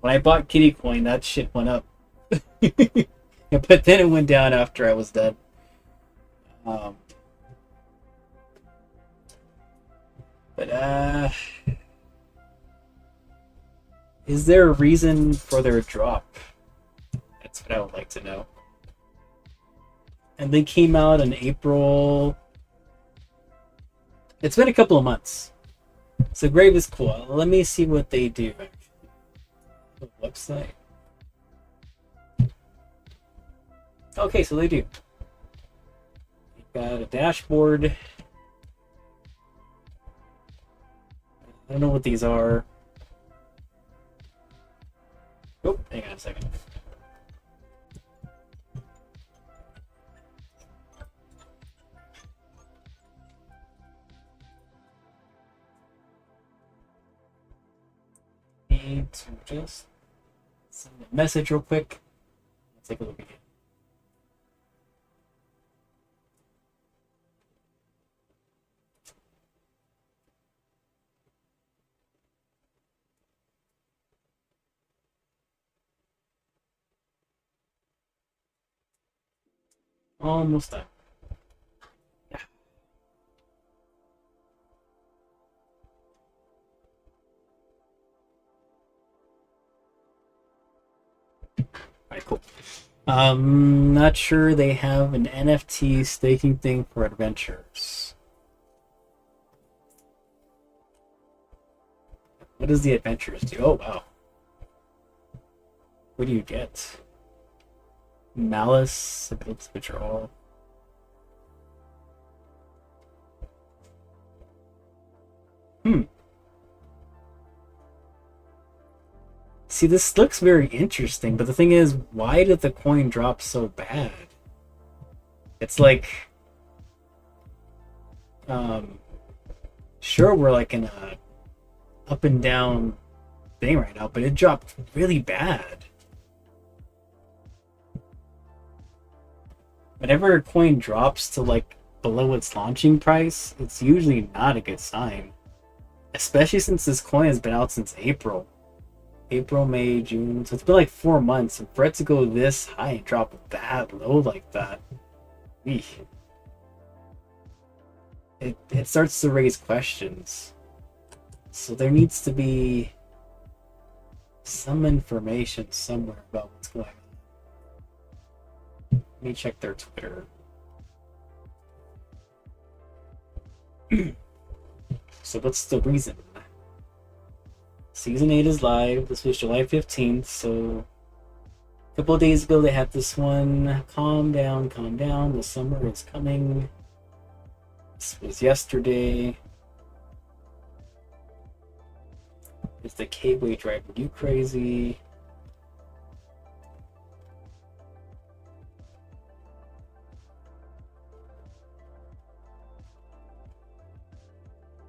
when I bought Kitty Coin, that shit went up. But then it went down after I was done. But is there a reason for their drop? That's what I would like to know. And they came out in April. It's been a couple of months. So Grave is cool. Let me see what they do. The website. Okay, so they do. You've got a dashboard. I don't know what these are. Oh, hang on a second. Need to just send a message real quick. Let's take a look again. Almost done. Yeah. Alright, cool. Not sure they have an NFT staking thing for adventures. What does the adventures do? Oh, wow. What do you get? Malice, ability withdrawal. See, this looks very interesting, but the thing is, why did the coin drop so bad? It's like, um, sure, we're like in a up and down thing right now, but it dropped really bad. Whenever a coin drops to like below its launching price, it's usually not a good sign. Especially since this coin has been out since April. April, May, June. So it's been like 4 months. And for it to go this high and drop that low like that, eesh, it starts to raise questions. So there needs to be some information somewhere about what's going on. Let me check their Twitter. So what's the reason? Season 8 is live. This was July 15th, so a couple of days ago they had this one. Calm down, the summer is coming. This was yesterday. Is the K-Way driving you crazy?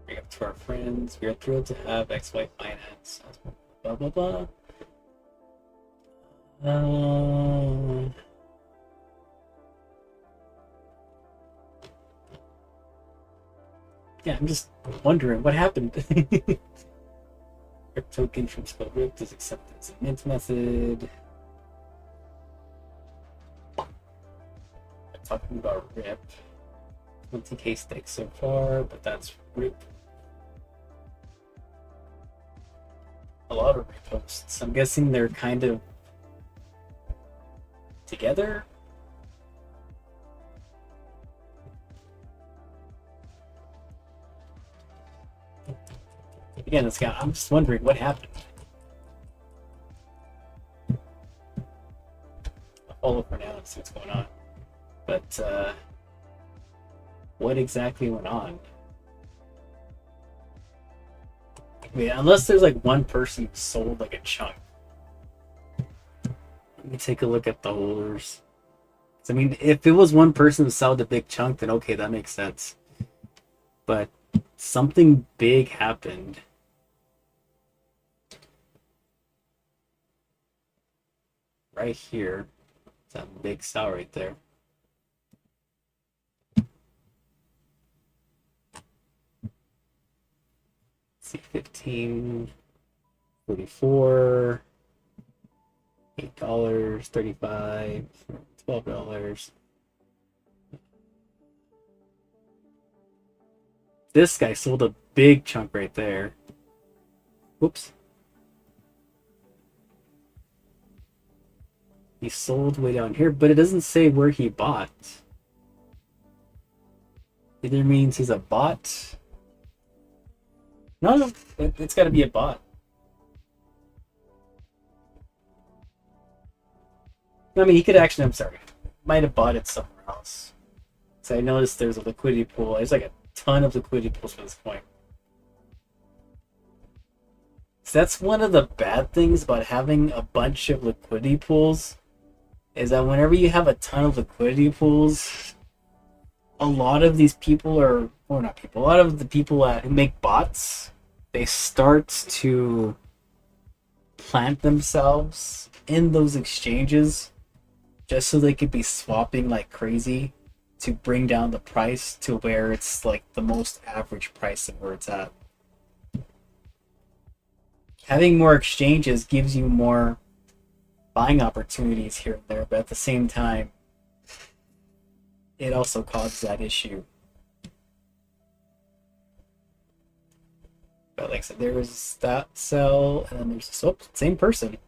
Bring up to our friends. We are thrilled to have XY Finance. Blah blah blah. Yeah, I'm just wondering what happened. Rip token from Spell Rip is accepted as a mint method. I'm talking about Rip. 20k stakes so far, but that's Rip. A lot of reposts. I'm guessing they're kind of together. Again, this guy, I'm just wondering what happened. I'll follow for now and see what's going on. But, what exactly went on? Yeah, unless there's like one person who sold like a chunk. Let me take a look at the holders. I mean, if it was one person who sold a big chunk, then okay, that makes sense. But something big happened. Right here. That big sell right there. See, 15, 44, $8, 35, $12. This guy sold a big chunk right there. Whoops. He sold way down here, but it doesn't say where he bought. Either means he's a bot. No, it's got to be a bot. I mean, he could actually, I'm sorry, might have bought it somewhere else. So I noticed there's a liquidity pool. There's like a ton of liquidity pools for this point. So that's one of the bad things about having a bunch of liquidity pools, is that whenever you have a ton of liquidity pools, a lot of these people are, or not people, a lot of the people who make bots, they start to plant themselves in those exchanges just so they could be swapping like crazy to bring down the price to where it's like the most average price of where it's at. Having more exchanges gives you more buying opportunities here and there, but at the same time, it also causes that issue. But like I said, there was that sell, and then there's this, same person.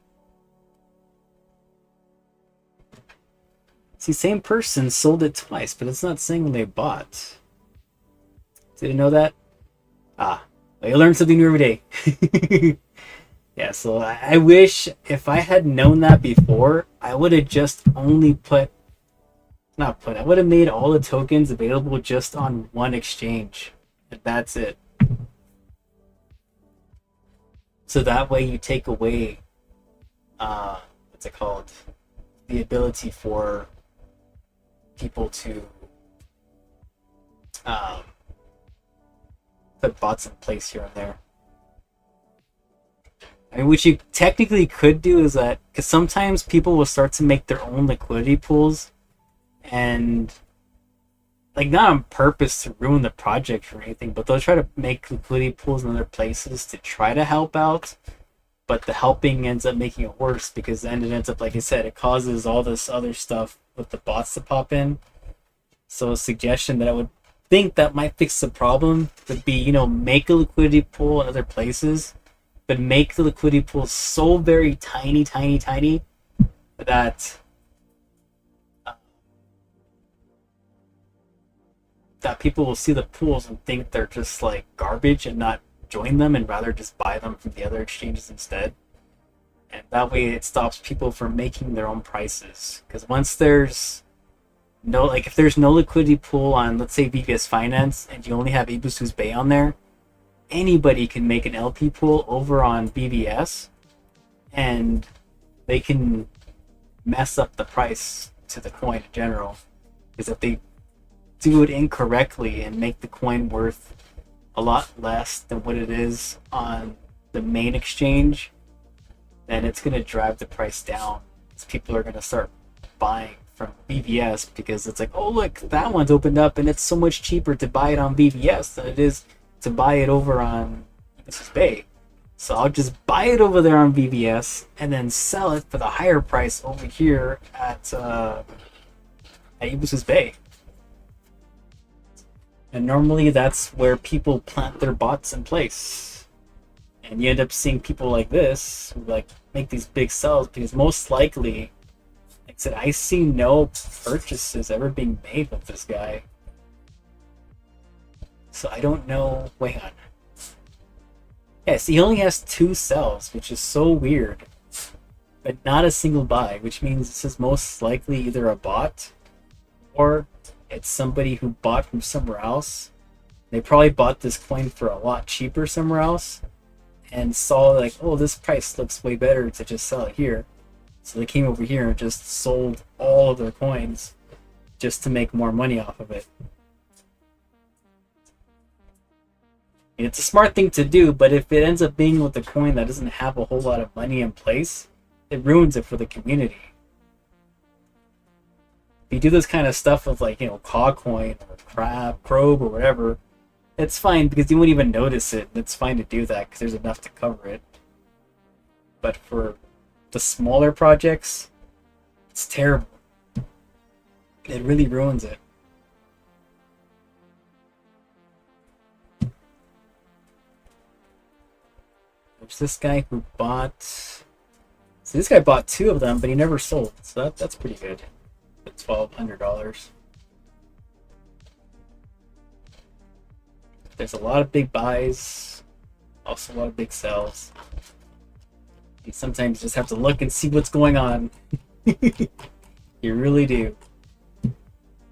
See, same person sold it twice, but it's not saying when they bought. Didn't know that? Ah, well, you learn something new every day. Yeah, so I wish if I had known that before, I would have just only put, not put, I would have made all the tokens available just on one exchange. And that's it. So that way you take away, what's it called? The ability for people to put bots in place here and there. I mean, what you technically could do is that, because sometimes people will start to make their own liquidity pools, and like not on purpose to ruin the project or anything, but they'll try to make liquidity pools in other places to try to help out, but the helping ends up making it worse, because then it ends up, like I said, it causes all this other stuff with the bots to pop in. So a suggestion that I would think that might fix the problem would be, you know, make a liquidity pool in other places, but make the liquidity pool so very tiny that that people will see the pools and think they're just like garbage and not join them, and rather just buy them from the other exchanges instead. And that way it stops people from making their own prices. Because once there's no, like if there's no liquidity pool on, let's say, VBS Finance, and you only have Ibisu's Bay on there, anybody can make an LP pool over on BBS, and they can mess up the price to the coin in general. Because if they do it incorrectly and make the coin worth a lot less than what it is on the main exchange, then it's going to drive the price down. Because people are going to start buying from BBS because it's like, oh look, that one's opened up and it's so much cheaper to buy it on BBS than it is to buy it over on Ibisu's Bay. So I'll just buy it over there on BBS and then sell it for the higher price over here at Ibisu's Bay. And normally that's where people plant their bots in place. And you end up seeing people like this who like make these big sells, because most likely, like I said, I see no purchases ever being made with this guy. So I don't know. Wait on. Yes, he only has 2 sells, which is so weird. But not a single buy, which means this is most likely either a bot or it's somebody who bought from somewhere else. They probably bought this coin for a lot cheaper somewhere else and saw like, oh, this price looks way better to just sell it here. So they came over here and just sold all of their coins just to make more money off of it. And it's a smart thing to do, but if it ends up being with a coin that doesn't have a whole lot of money in place, it ruins it for the community. If you do this kind of stuff with, like, you know, Cogcoin or Probe or whatever, it's fine because you won't even notice it. It's fine to do that because there's enough to cover it. But for the smaller projects, it's terrible. It really ruins it. There's this guy who bought... So this guy bought 2 of them, but he never sold. So that's pretty good. $1,200. There's a lot of big buys, also a lot of big sells. You sometimes just have to look and see what's going on. You really do.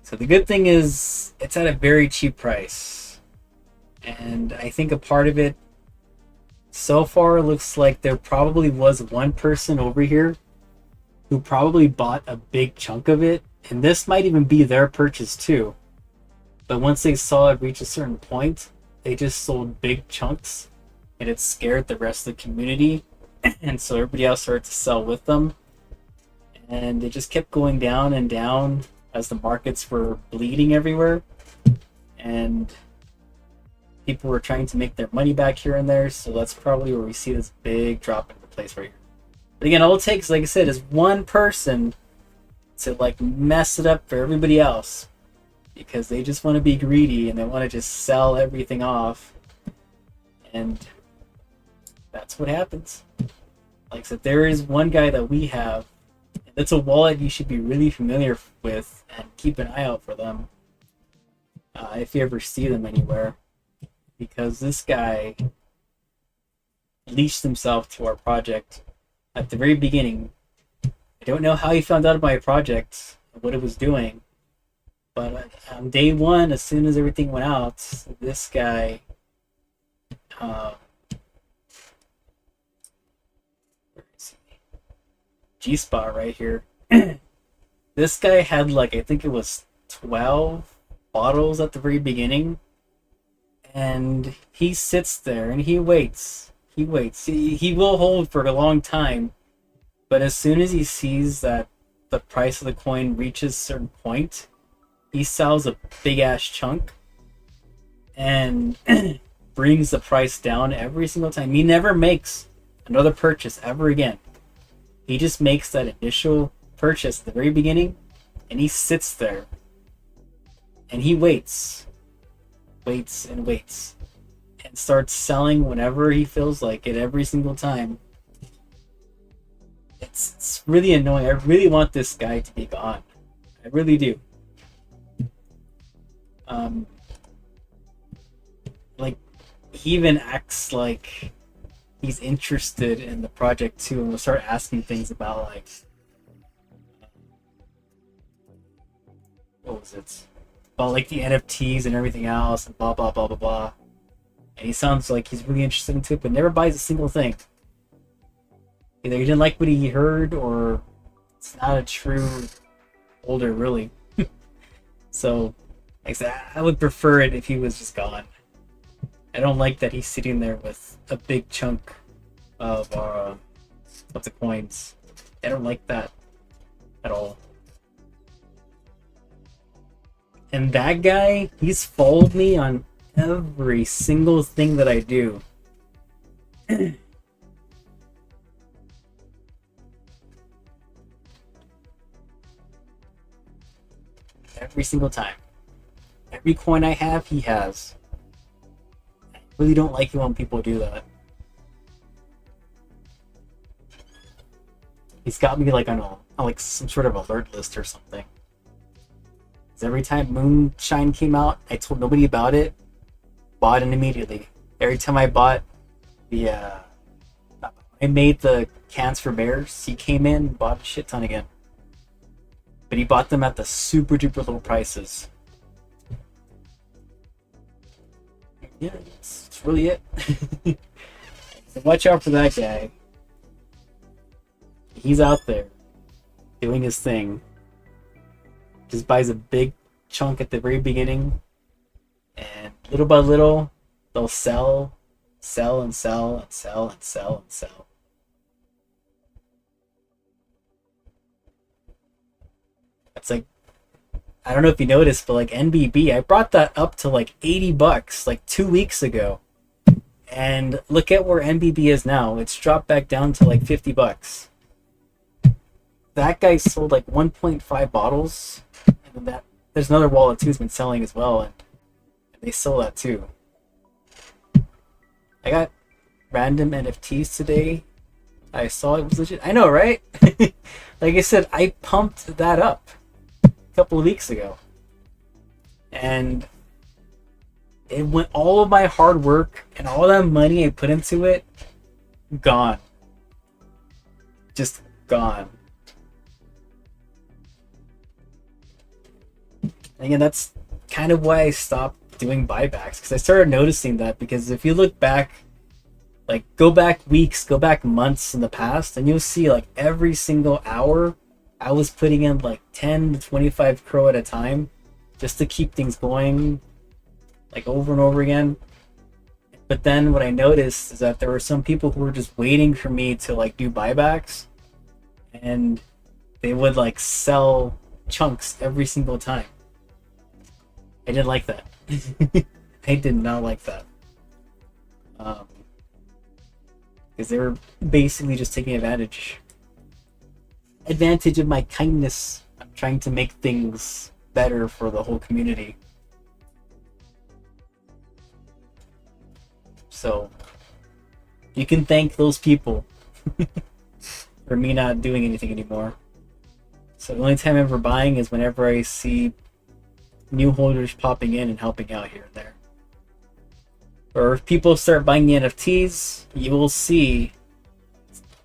So the good thing is it's at a very cheap price. And I think a part of it so far looks like there probably was one person over here who probably bought a big chunk of it, and this might even be their purchase too. But once they saw it reach a certain point, they just sold big chunks, and it scared the rest of the community, and so everybody else started to sell with them, and it just kept going down and down as the markets were bleeding everywhere, and people were trying to make their money back here and there. So that's probably where we see this big drop into place right here. But again, all it takes, like I said, is one person to like mess it up for everybody else, because they just want to be greedy and they want to just sell everything off, and that's what happens. Like I said, there is one guy that we have in That's a wallet you should be really familiar with and keep an eye out for them if you ever see them anywhere. Because this guy leashed himself to our project at the very beginning. I don't know how he found out about my project, what it was doing, but on day one, as soon as everything went out, this guy, where is he? G-Spot right here. This guy had like, I think it was 12 bottles at the very beginning, and he sits there and he waits. He waits. He will hold for a long time, but as soon as he sees that the price of the coin reaches a certain point, he sells a big ass chunk and brings the price down every single time. He never makes another purchase ever again. He just makes that initial purchase at the very beginning, and he sits there and he waits and waits, and starts selling whenever he feels like it every single time. It's really annoying. I really want this guy to be gone. I really do. Like, he even acts like he's interested in the project too, and will start asking things about like, what was it? About like the NFTs and everything else, and blah blah blah blah blah. And he sounds like he's really interested into it, but never buys a single thing. Either he didn't like what he heard, or it's not a true holder, really. So, like I said, I would prefer it if he was just gone. I don't like that he's sitting there with a big chunk of the coins. I don't like that at all. And that guy, he's followed me on every single thing that I do. Every single time. Every coin I have, he has. I really don't like it when people do that. He's got me like on like some sort of alert list or something. Every time Moonshine came out, I told nobody about it, bought it immediately. Every time I bought I made the cans for bears, he came in, bought a shit ton again. But he bought them at the super duper low prices. Yeah, that's really it. So watch out for that guy. He's out there doing his thing. Just buys a big chunk at the very beginning, and little by little they'll sell and sell and sell and sell and sell. It's like, I don't know if you noticed, but like NBB, I brought that up to like $80 like 2 weeks ago, and look at where NBB is now. It's dropped back down to like $50. That guy sold like 1.5 bottles, and that there's another wallet too who's been selling as well, and they sell that too. I got random NFTs today. I saw it was legit. I know, right? Like I said, I pumped that up a couple of weeks ago, and it went, all of my hard work and all that money I put into it, gone. Just gone. Again, that's kind of why I stopped doing buybacks, because I started noticing that. Because if you look back, like go back weeks, go back months in the past, and you'll see like every single hour I was putting in like 10 to 25 crow at a time just to keep things going, like over and over again. But then what I noticed is that there were some people who were just waiting for me to like do buybacks, and they would like sell chunks every single time. I didn't like that. I did not like that. Because they were basically just taking advantage of my kindness. I'm trying to make things better for the whole community. So you can thank those people for me not doing anything anymore. So the only time I'm ever buying is whenever I see new holders popping in and helping out here and there. Or if people start buying the NFTs, you will see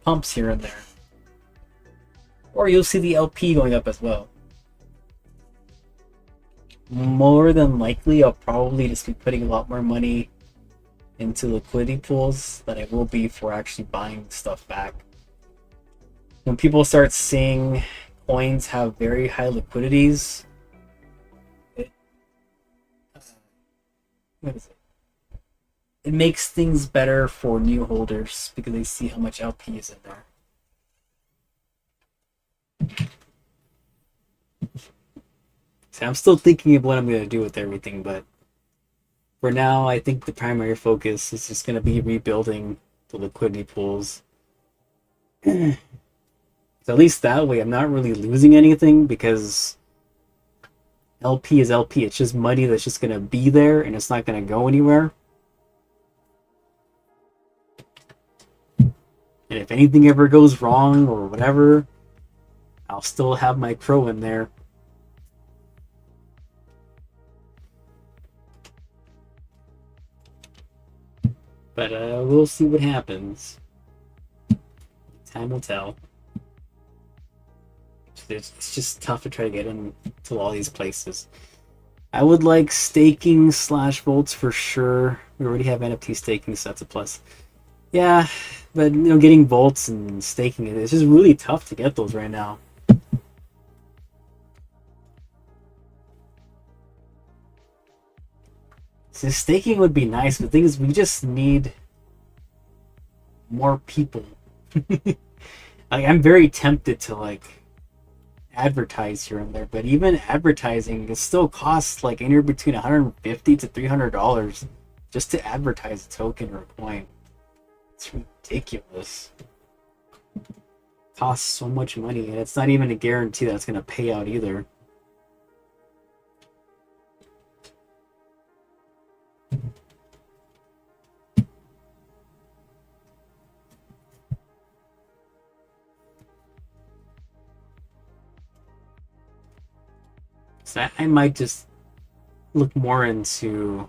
pumps here and there. Or you'll see the LP going up as well. More than likely, I'll probably just be putting a lot more money into liquidity pools than I will be for actually buying stuff back. When people start seeing coins have very high liquidities, it makes things better for new holders because they see how much LP is in there. So I'm still thinking of what I'm going to do with everything, but for now, I think the primary focus is just going to be rebuilding the liquidity pools. So at least that way, I'm not really losing anything because LP is LP. It's just money that's just going to be there and it's not going to go anywhere. And if anything ever goes wrong or whatever, I'll still have my crow in there. But we'll see what happens. Time will tell. It's just tough to try to get into all these places. I would like staking / votes for sure. We already have NFT staking, so that's a plus. Yeah, but getting volts and staking it's just really tough to get those right now. So staking would be nice, but the thing is, we just need more people. I'm very tempted to advertise here and there, but even advertising, it still costs anywhere between $150 to $300 just to advertise a token or a coin. It's ridiculous. It costs so much money, and it's not even a guarantee that it's going to pay out either. So I might just look more into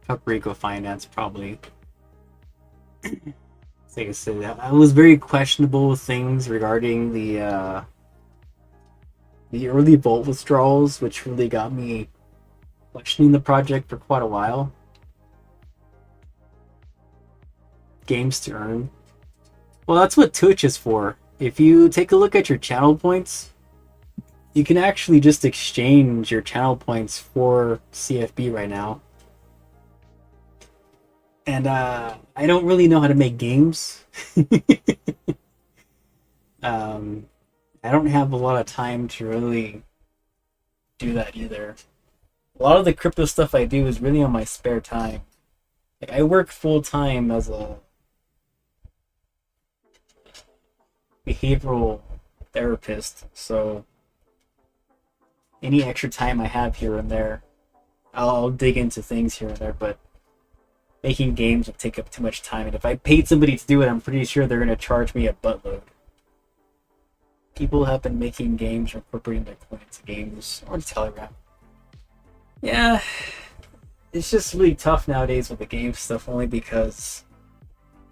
Paprika Finance, probably. Like I said, I was very questionable with things regarding the early vault withdrawals, which really got me questioning the project for quite a while. Games to earn. Well, that's what Twitch is for. If you take a look at your channel points, you can actually just exchange your channel points for CFB right now. And I don't really know how to make games. I don't have a lot of time to really do that either. A lot of the crypto stuff I do is really on my spare time. I work full time as a behavioral therapist, so any extra time I have here and there, I'll dig into things here and there, but making games would take up too much time, and if I paid somebody to do it, I'm pretty sure they're going to charge me a buttload. People have been making games or incorporating their coin into games or Telegram. Yeah, it's just really tough nowadays with the game stuff, only because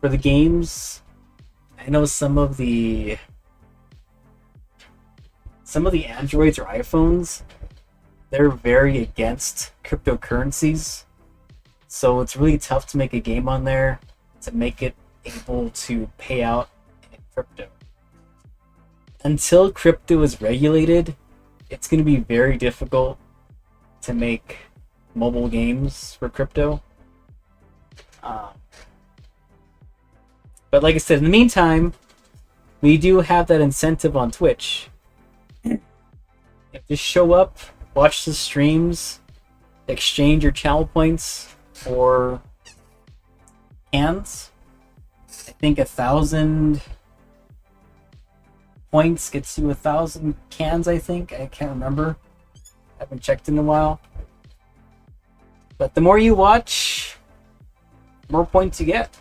for the games, I know some of the Androids or iPhones, they're very against cryptocurrencies. So it's really tough to make a game on there to make it able to pay out in crypto. Until crypto is regulated, it's going to be very difficult to make mobile games for crypto. But like I said, in the meantime, we do have that incentive on Twitch. Just show up, watch the streams, exchange your channel points for cans. I think 1,000 points gets you 1,000 cans, I think. I can't remember. I haven't checked in a while. But the more you watch, the more points you get.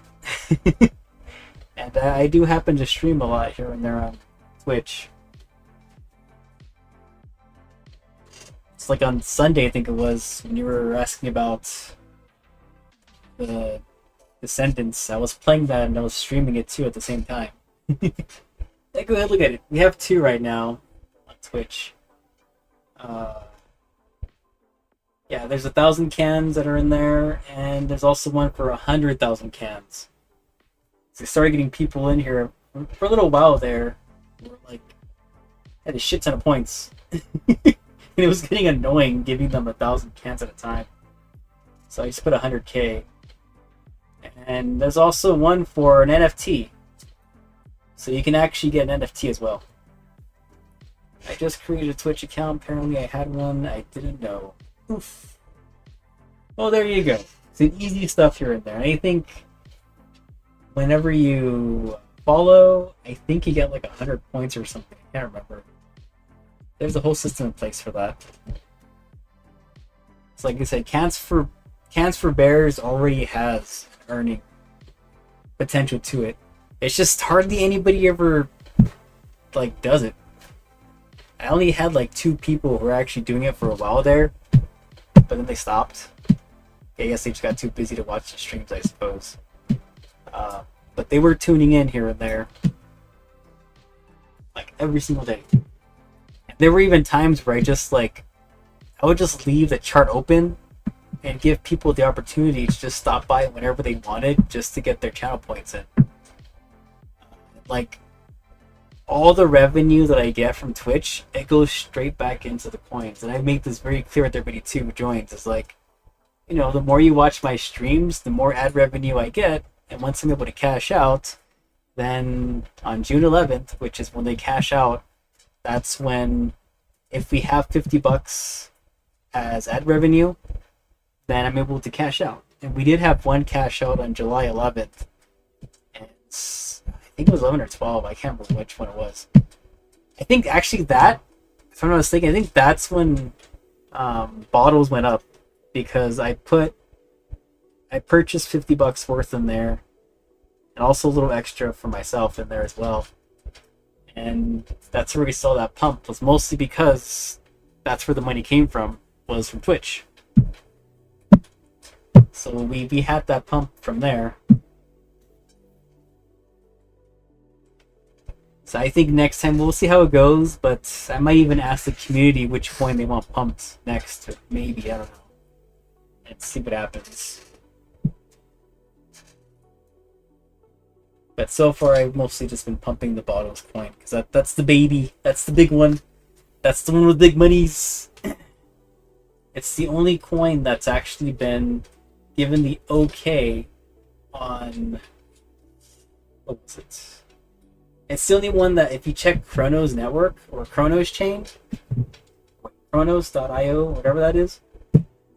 And I do happen to stream a lot here and there on Twitch. It's like on Sunday, I think it was, when you were asking about the Descendants. I was playing that and I was streaming it too at the same time. Hey, go ahead, look at it. We have two right now on Twitch. Yeah, there's 1,000 cans that are in there, and there's also one for 100,000 cans. So I started getting people in here for a little while there. We were like, had a shit ton of points. And it was getting annoying giving them 1,000 cans at a time. So I just put 100k. And there's also one for an NFT. So you can actually get an NFT as well. I just created a Twitch account. Apparently I had one. I didn't know. Oof. Well, there you go. Some easy stuff here and there. I think whenever you follow, I think you get like 100 points or something. I can't remember. There's a whole system in place for that. It's like I said, Cans for Bears already has earning potential to it. It's just hardly anybody ever like does it. I only had like 2 people who were actually doing it for a while there, but then they stopped. I guess they just got too busy to watch the streams, I suppose. But they were tuning in here and there, like every single day. And there were even times where I would just leave the chart open and give people the opportunity to just stop by whenever they wanted, just to get their channel points in. Like, all the revenue that I get from Twitch, it goes straight back into the coins. And I make this very clear with everybody too who joins. It's like, you know, the more you watch my streams, the more ad revenue I get. And once I'm able to cash out, then on June 11th, which is when they cash out, that's when, if we have $50 as ad revenue, then I'm able to cash out. And we did have one cash out on July 11th. And I think it was 11 or 12. I can't remember which one it was. I think actually that, if I'm not mistaken, I think that's when bottles went up, because I purchased $50 worth in there, and also a little extra for myself in there as well. And that's where we saw that pump, was mostly because that's where the money came from, was from Twitch. So we had that pump from there. So I think next time we'll see how it goes, but I might even ask the community which coin they want pumped next, or maybe, I don't know. And see what happens. But so far I've mostly just been pumping the bottles coin, because that's the baby. That's the big one. That's the one with big monies. It's the only coin that's actually been given the okay on... What was it? It's the only one that, if you check Chronos Network, or Chronos Chain, Chronos.io, whatever that is,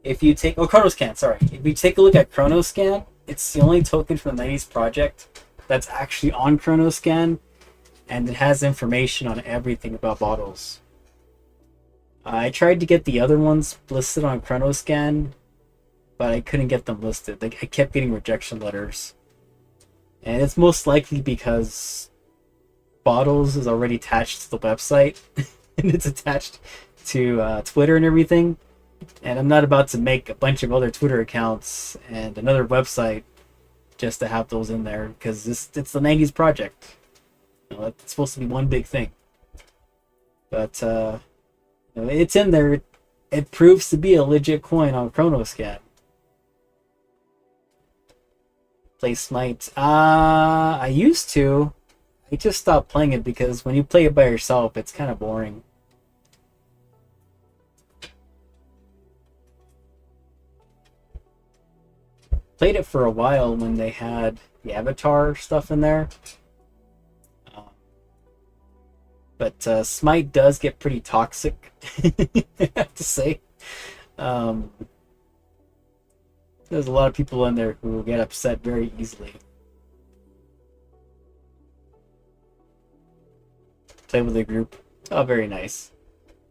if you take... Oh, Chronoscan, sorry. If you take a look at Chronoscan, it's the only token from the 90s project that's actually on Chronoscan, and it has information on everything about bottles. I tried to get the other ones listed on Chronoscan, but I couldn't get them listed. Like, I kept getting rejection letters. And it's most likely because bottles is already attached to the website, and it's attached to Twitter and everything. And I'm not about to make a bunch of other Twitter accounts and another website just to have those in there, because it's the 90s project. You know, it's supposed to be one big thing. But you know, it's in there. It proves to be a legit coin on Chronoscan. Play Smite. I used to. I just stopped playing it because when you play it by yourself, it's kind of boring. Played it for a while when they had the Avatar stuff in there. But Smite does get pretty toxic, I have to say. There's a lot of people in there who get upset very easily. Play with a group. Oh, very nice.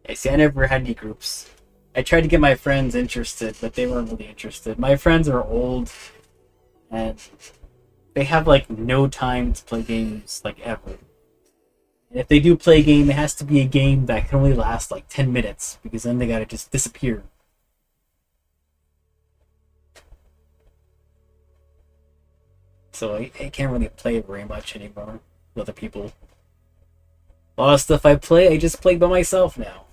I see, I never had any groups. I tried to get my friends interested, but they weren't really interested. My friends are old, and they have like no time to play games, like, ever. If they do play a game, it has to be a game that can only last like 10 minutes, because then they gotta just disappear. So I can't really play very much anymore with other people. A lot of stuff I play, I just play by myself now.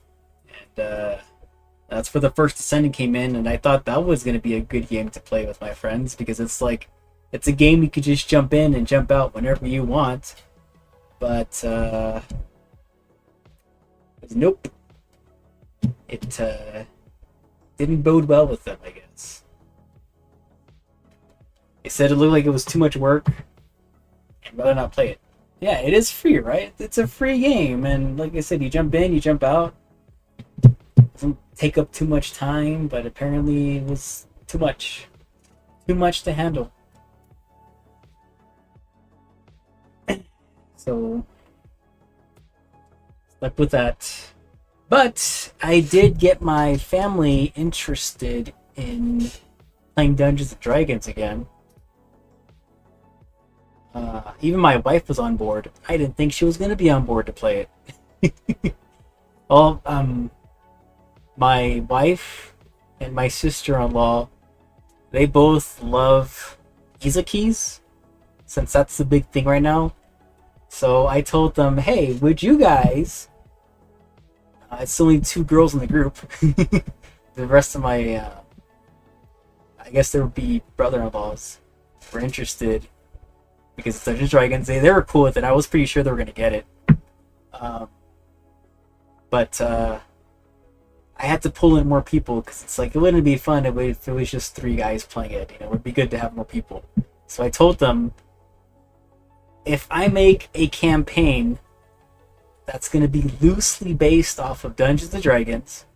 And that's where the first Descendant came in, and I thought that was going to be a good game to play with my friends, because it's like, it's a game you could just jump in and jump out whenever you want. But, nope. It didn't bode well with them, I guess. They said it looked like it was too much work, and rather not play it. Yeah, it is free, right? It's a free game, and like I said, you jump in, you jump out. It doesn't take up too much time, but apparently it was too much. Too much to handle. So, stuck with that. But I did get my family interested in playing Dungeons and Dragons again. Even my wife was on board. I didn't think she was going to be on board to play it. Well, my wife and my sister-in-law, they both love izakis, since that's the big thing right now. So I told them, hey, would you guys... it's only 2 girls in the group. The rest of my... I guess there would be brother-in-laws were interested, because it's Dungeons & Dragons. They were cool with it. I was pretty sure they were going to get it. But I had to pull in more people, because it's like, it wouldn't be fun if it was just 3 guys playing it. You know, it would be good to have more people. So I told them, if I make a campaign that's going to be loosely based off of Dungeons & Dragons,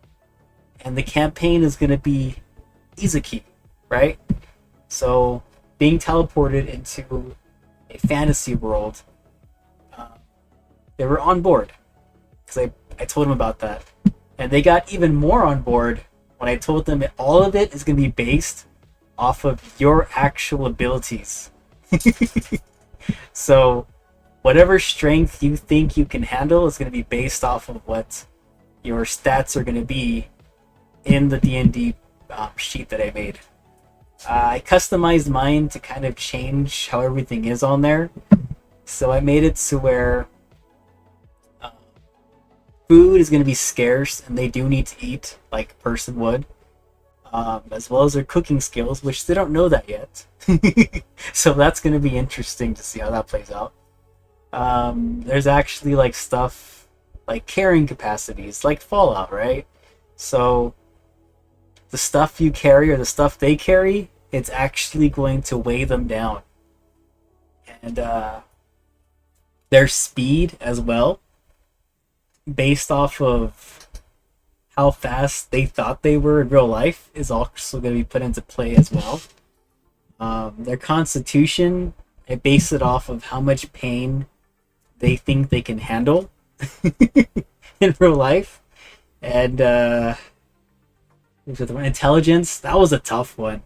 and the campaign is going to be izaki, right? So, being teleported into a fantasy world, they were on board, because I told them about that. And they got even more on board when I told them that all of it is going to be based off of your actual abilities. So, whatever strength you think you can handle is going to be based off of what your stats are going to be in the D&D sheet that I made. I customized mine to kind of change how everything is on there. So I made it to where food is going to be scarce, and they do need to eat like a person would. As well as their cooking skills, which they don't know that yet. So that's going to be interesting to see how that plays out. There's actually like stuff like carrying capacities, like Fallout, right? So the stuff you carry or the stuff they carry, it's actually going to weigh them down. And their speed as well, based off of how fast they thought they were in real life, is also going to be put into play as well. Their constitution, I base it off of how much pain they think they can handle in real life. And intelligence, that was a tough one.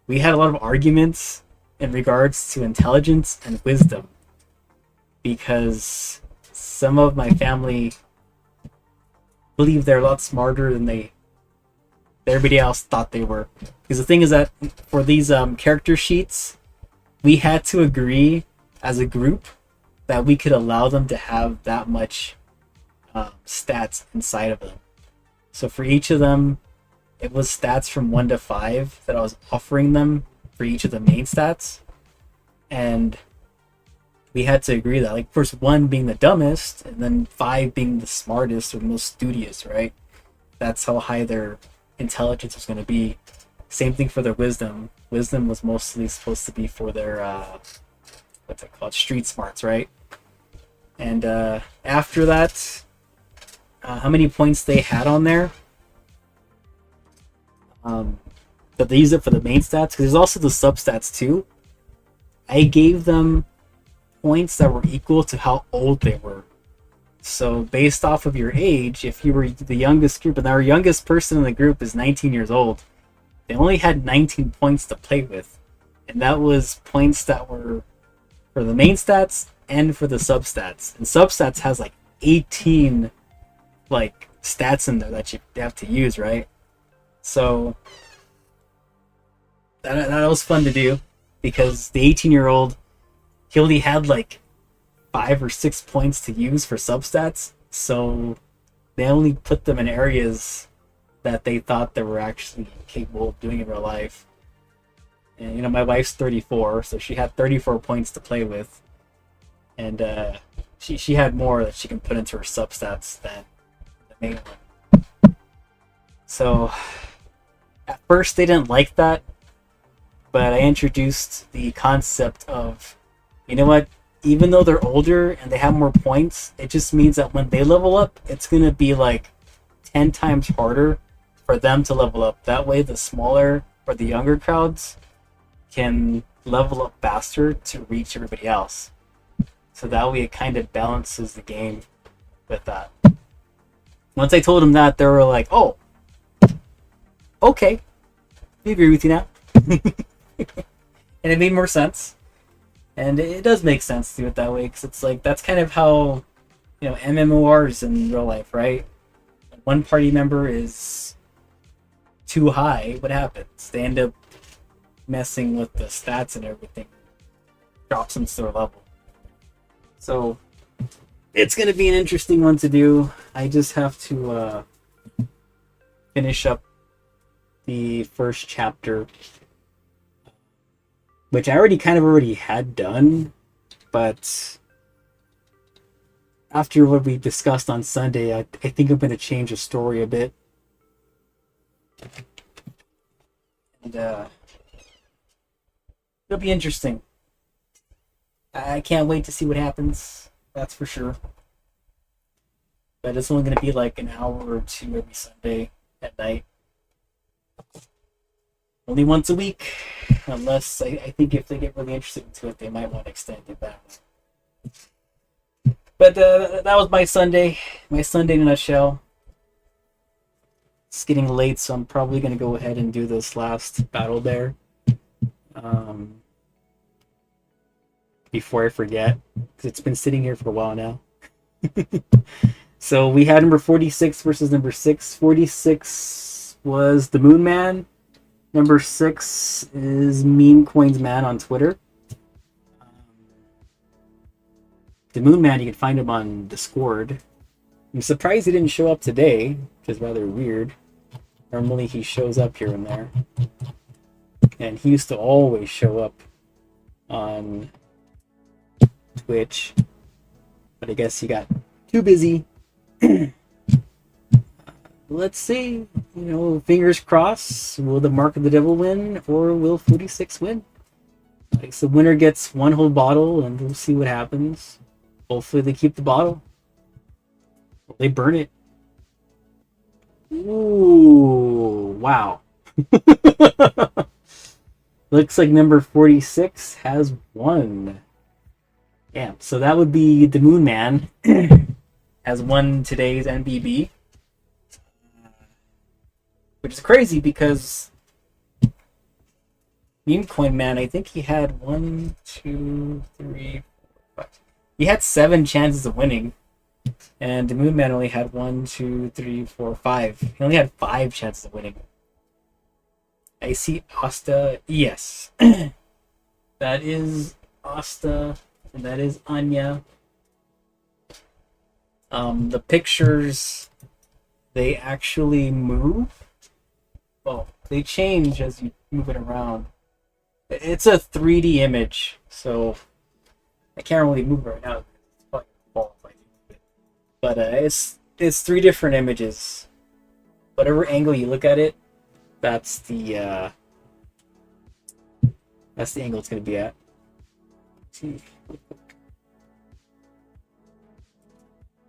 We had a lot of arguments in regards to intelligence and wisdom, because some of my family believe they're a lot smarter than everybody else thought they were. Because the thing is that for these character sheets, we had to agree as a group that we could allow them to have that much stats inside of them. So for each of them, it was stats from 1 to 5 that I was offering them for each of the main stats. And we had to agree that, like, first 1 being the dumbest, and then 5 being the smartest or most studious, right? That's how high their intelligence was going to be. Same thing for their wisdom. Wisdom was mostly supposed to be for their, what's it called? Street smarts, right? And after that, how many points they had on there, that they use it for the main stats, because there's also the substats too. I gave them points that were equal to how old they were. So based off of your age, if you were the youngest group, and our youngest person in the group is 19 years old, they only had 19 points to play with. And that was points that were for the main stats and for the substats. And substats has like 18 like stats in there that you have to use, right? So that was fun to do because the 18-year-old, he only had like 5 or 6 points to use for substats, so they only put them in areas that they thought they were actually capable of doing in real life. And you know, my wife's 34, so she had 34 points to play with, and she had more that she can put into her substats than the main one. So at first they didn't like that, but I introduced the concept of, you know what, even though they're older and they have more points, it just means that when they level up, it's going to be like 10 times harder for them to level up. That way the smaller or the younger crowds can level up faster to reach everybody else. So that way it kind of balances the game with that. Once I told them that, they were like, oh, okay, we agree with you now. And it made more sense. And it does make sense to do it that way, because it's like, that's kind of how, you know, MMORs in real life, right? One party member is too high, what happens? They end up messing with the stats and everything. Drops them to their level. So it's going to be an interesting one to do. I just have to finish up the first chapter, which I already had done, but after what we discussed on Sunday, I think I'm going to change the story a bit. And it'll be interesting. I can't wait to see what happens, that's for sure. But it's only going to be like an hour or two every Sunday at night. Only once a week, unless I think if they get really interested into it, they might want to extend it back. But that was my Sunday in a nutshell. It's getting late, so I'm probably going to go ahead and do this last battle there. Before I forget, because it's been sitting here for a while now. So we had number 46 versus number 6. 46 was the Moon Man. Number 6 is Meme Coins Man on Twitter. The Moon Man, you can find him on Discord. I'm surprised he didn't show up today, which is rather weird. Normally he shows up here and there. And he used to always show up on Twitch. But I guess he got too busy. Let's see. You know, fingers crossed. Will the Mark of the Devil win, or will 46 win? Like, so the winner gets one whole bottle, and we'll see what happens. Hopefully they keep the bottle. Will they burn it? Ooh, wow. Looks like number 46 has won. Yeah, so that would be the Moon Man. Has won today's NBB. Which is crazy because Meme Coin Man, I think he had 1, 2, 3, 4, 5. He had 7 chances of winning. And the Moon Man only had 1, 2, 3, 4, 5. He only had 5 chances of winning. I see Asta. Yes. That is Asta. And that is Anya. The pictures, they actually move. Well, they change as you move it around. It's a 3D image, so I can't really move it right now. It's probably gonna fall if I move it. But it's 3 different images. Whatever angle you look at it, that's the angle it's gonna be at. Let's see.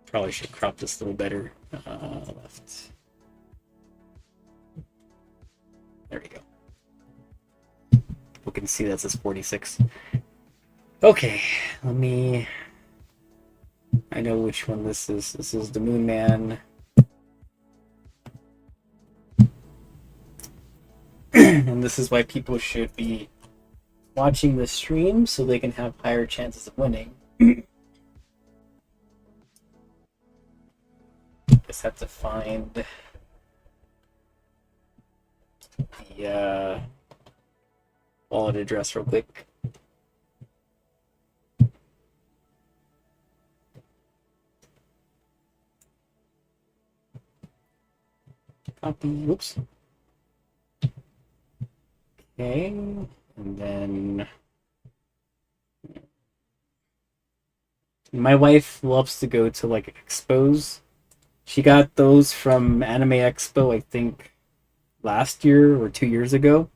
Probably should crop this a little better. Left. There we go. We can see that says 46. Okay, let me... I know which one this is. This is the Moon Man. And this is why people should be watching the stream so they can have higher chances of winning. Just have to find the wallet address real quick. Copy. Whoops. Okay, and then my wife loves to go to like expos. She got those from Anime Expo, I think last year or 2 years ago.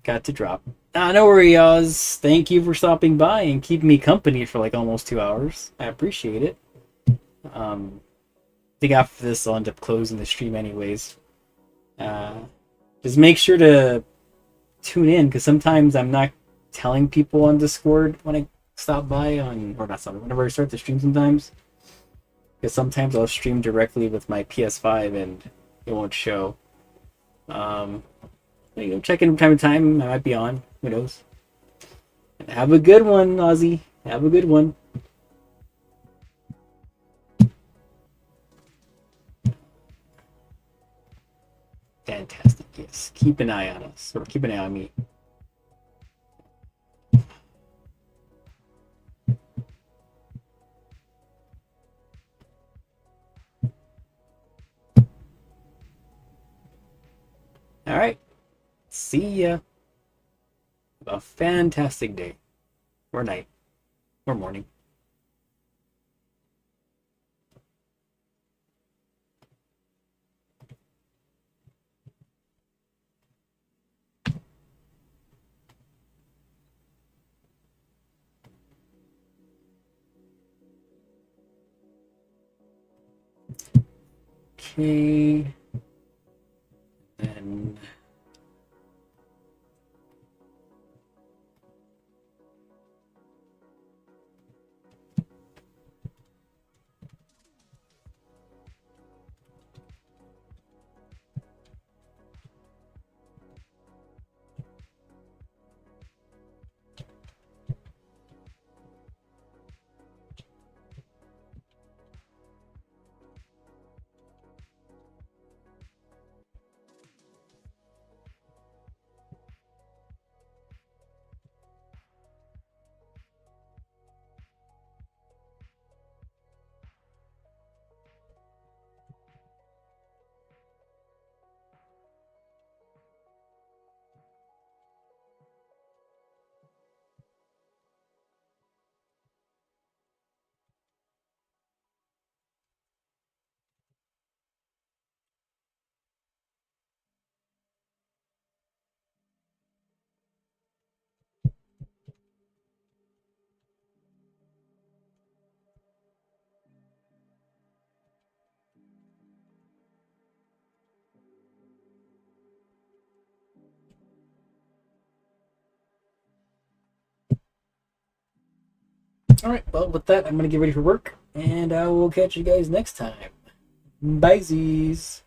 Got to drop. No worries, Oz. Thank you for stopping by and keeping me company for like almost 2 hours. I appreciate it. I think after this, I'll end up closing the stream anyways. Just make sure to tune in because sometimes I'm not telling people on Discord when I stop by on, or not stop, whenever I start the stream sometimes. Because sometimes I'll stream directly with my PS5 and it won't show. Check in from time to time. I might be on. Who knows? And have a good one, Ozzy. Have a good one. Fantastic. Yes. Keep an eye on us, or keep an eye on me. All right. See ya. Have a fantastic day, or night, or morning. Okay. Then. All right. Well, with that, I'm gonna get ready for work, and I will catch you guys next time. Bye, Z's.